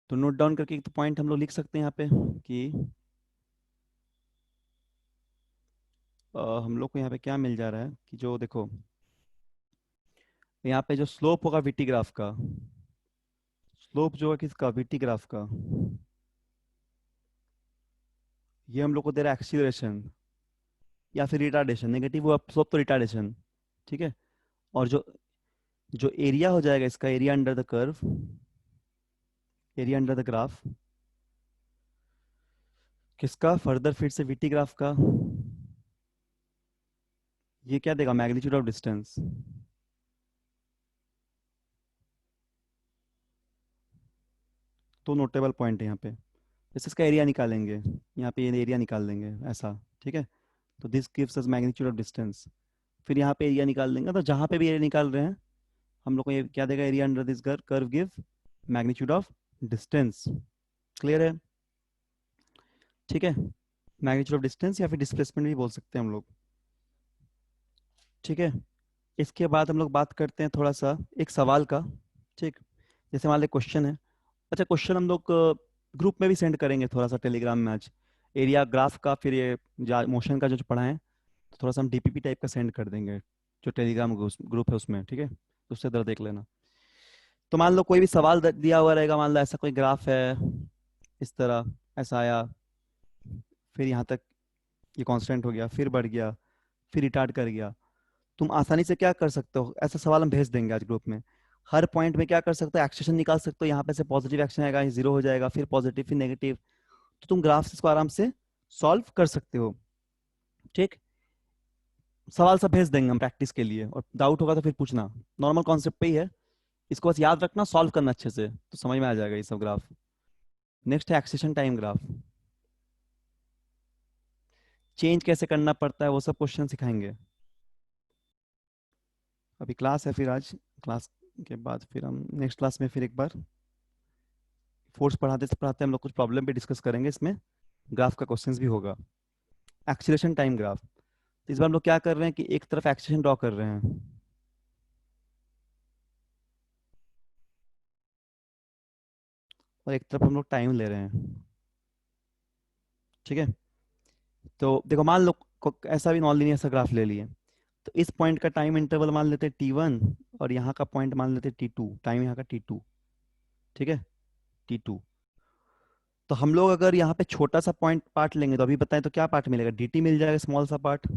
तो नोट डाउन करके एक तो पॉइंट हम लोग लिख सकते हैं यहाँ पे कि हम लोग को यहाँ पे क्या मिल जा रहा है कि जो देखो यहाँ पे जो स्लोप होगा वीटी ग्राफ का, स्लोप जो है किसका, वीटी ग्राफ का, ये हम लोग को दे रहा है एक्सीलरेशन या फिर रिटार्डेशन, नेगेटिव हुआ स्लोप तो रिटार्डेशन, ठीक है। और जो जो एरिया हो जाएगा इसका, area under the curve, area under the graph किसका, फर्दर फिर से वीटी ग्राफ का, ये क्या देगा, मैग्नीट्यूड ऑफ डिस्टेंस। तो नोटेबल पॉइंट है यहाँ पे। जैसे इसका एरिया निकालेंगे, यहाँ पे ये एरिया निकाल देंगे ऐसा, ठीक है। तो this gives us magnitude of distance. फिर यहाँ पे एरिया निकाल देंगे, तो जहाँ पे भी एरिया निकाल रहे हैं हम लोग को ये क्या देगा, area under this curve give magnitude of distance. Clear है, ठीक है। मैग्नीट्यूड ऑफ डिस्टेंस या फिर डिस्प्लेसमेंट भी बोल सकते हैं हम लोग, ठीक है। इसके बाद हम लोग बात करते हैं थोड़ा सा एक सवाल का, ठीक। जैसे मान लो क्वेश्चन है, अच्छा क्वेश्चन हम लोग ग्रुप में भी सेंड करेंगे थोड़ा सा टेलीग्राम में आज, एरिया ग्राफ का, फिर ये मोशन का जो पढ़ाएं, तो थोड़ा सा हम डीपीपी टाइप का सेंड कर देंगे जो टेलीग्राम ग्रुप है उसमें, ठीक है। तो उससे इधर देख लेना। तो मान लो कोई भी सवाल दिया हुआ रहेगा, मान लो ऐसा कोई ग्राफ है इस तरह, ऐसा आया, फिर यहाँ तक ये कांस्टेंट हो गया, फिर बढ़ गया, फिर रिटार्ड कर गया। तुम आसानी से क्या कर सकते हो, ऐसा सवाल हम भेज देंगे आज ग्रुप में। हर पॉइंट में क्या कर सकते हो, एक्सेशन निकाल सकते हो। यहाँ पे से पॉजिटिव एक्शन आएगा, ये 0 हो जाएगा, फिर पॉजिटिव, फिर नेगेटिव। तो तुम ग्राफ से इसको आराम से सॉल्व कर सकते हो, ठीक। सवाल सब भेज देंगे हम प्रैक्टिस के लिए, और डाउट होगा तो फिर पूछना। नॉर्मल कॉन्सेप्ट पे ही है, इसको बस याद रखना, सॉल्व करना अच्छे से, तो समझ में आ जाएगा ये सब ग्राफ। नेक्स्ट है एक्सेशन टाइम ग्राफ। चेंज कैसे करना पड़ता है वो सब क्वेश्चन सिखाएंगे। अभी क्लास है, फिर आज क्लास के बाद फिर हम नेक्स्ट क्लास में फिर एक बार फोर्स पढ़ाते पढ़ाते हम लोग कुछ प्रॉब्लम भी डिस्कस करेंगे, इसमें ग्राफ का क्वेश्चंस भी होगा। एक्सीलरेशन टाइम ग्राफ, तो इस बार हम लोग क्या कर रहे हैं कि एक तरफ एक्सीलरेशन ड्रॉ कर रहे हैं, और एक तरफ हम लोग टाइम ले रहे हैं, ठीक है। तो देखो मान लो ऐसा भी नॉन लीनियर ऐसा ग्राफ ले लिए, तो इस पॉइंट का टाइम इंटरवल मान लेते हैं t1, और यहाँ का पॉइंट मान लेते हैं t2, टाइम यहाँ का t2, ठीक है, T2। तो हम लोग अगर यहाँ पे छोटा सा पॉइंट पार्ट लेंगे तो अभी बताएं तो क्या पार्ट मिलेगा, dt मिल जाएगा, स्मॉल सा पार्ट,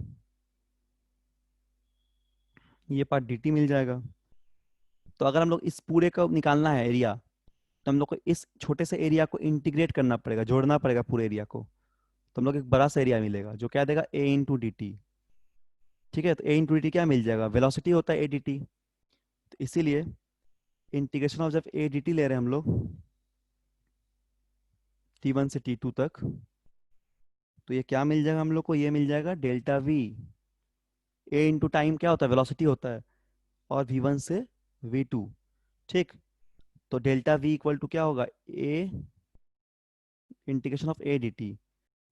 ये पार्ट dt मिल जाएगा। तो अगर हम लोग इस पूरे को निकालना है एरिया, तो हम लोग को इस छोटे से एरिया को इंटीग्रेट करना पड़ेगा, जोड़ना पड़ेगा पूरे एरिया को। तो हम लोग एक बड़ा सा एरिया मिलेगा जो क्या देगा, a इंटू डी टी। ठीक है, तो a इंटू डी टी क्या मिल जाएगा, वेलोसिटी होता है a dt। तो इसीलिए इंटीग्रेशन ऑफ जब a dt ले रहे हैं हम लोग t1 से t2 तक, तो ये क्या मिल जाएगा हम लोग को, ये मिल जाएगा delta v। a into time क्या होता है, वेलोसिटी होता है, और v1 से v2। ठीक, तो डेल्टा v इक्वल टू क्या होगा, a integration of a dt,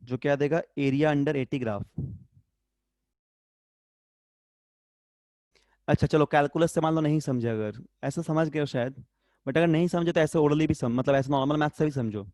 जो क्या देगा, एरिया अंडर 80 ग्राफ। अच्छा चलो, कैलकुलस से मान लो नहीं समझे, अगर ऐसा समझ गए हो शायद, बट अगर नहीं समझे तो ऐसे ओरली भी मतलब ऐसे नॉर्मल मैथ से भी समझो।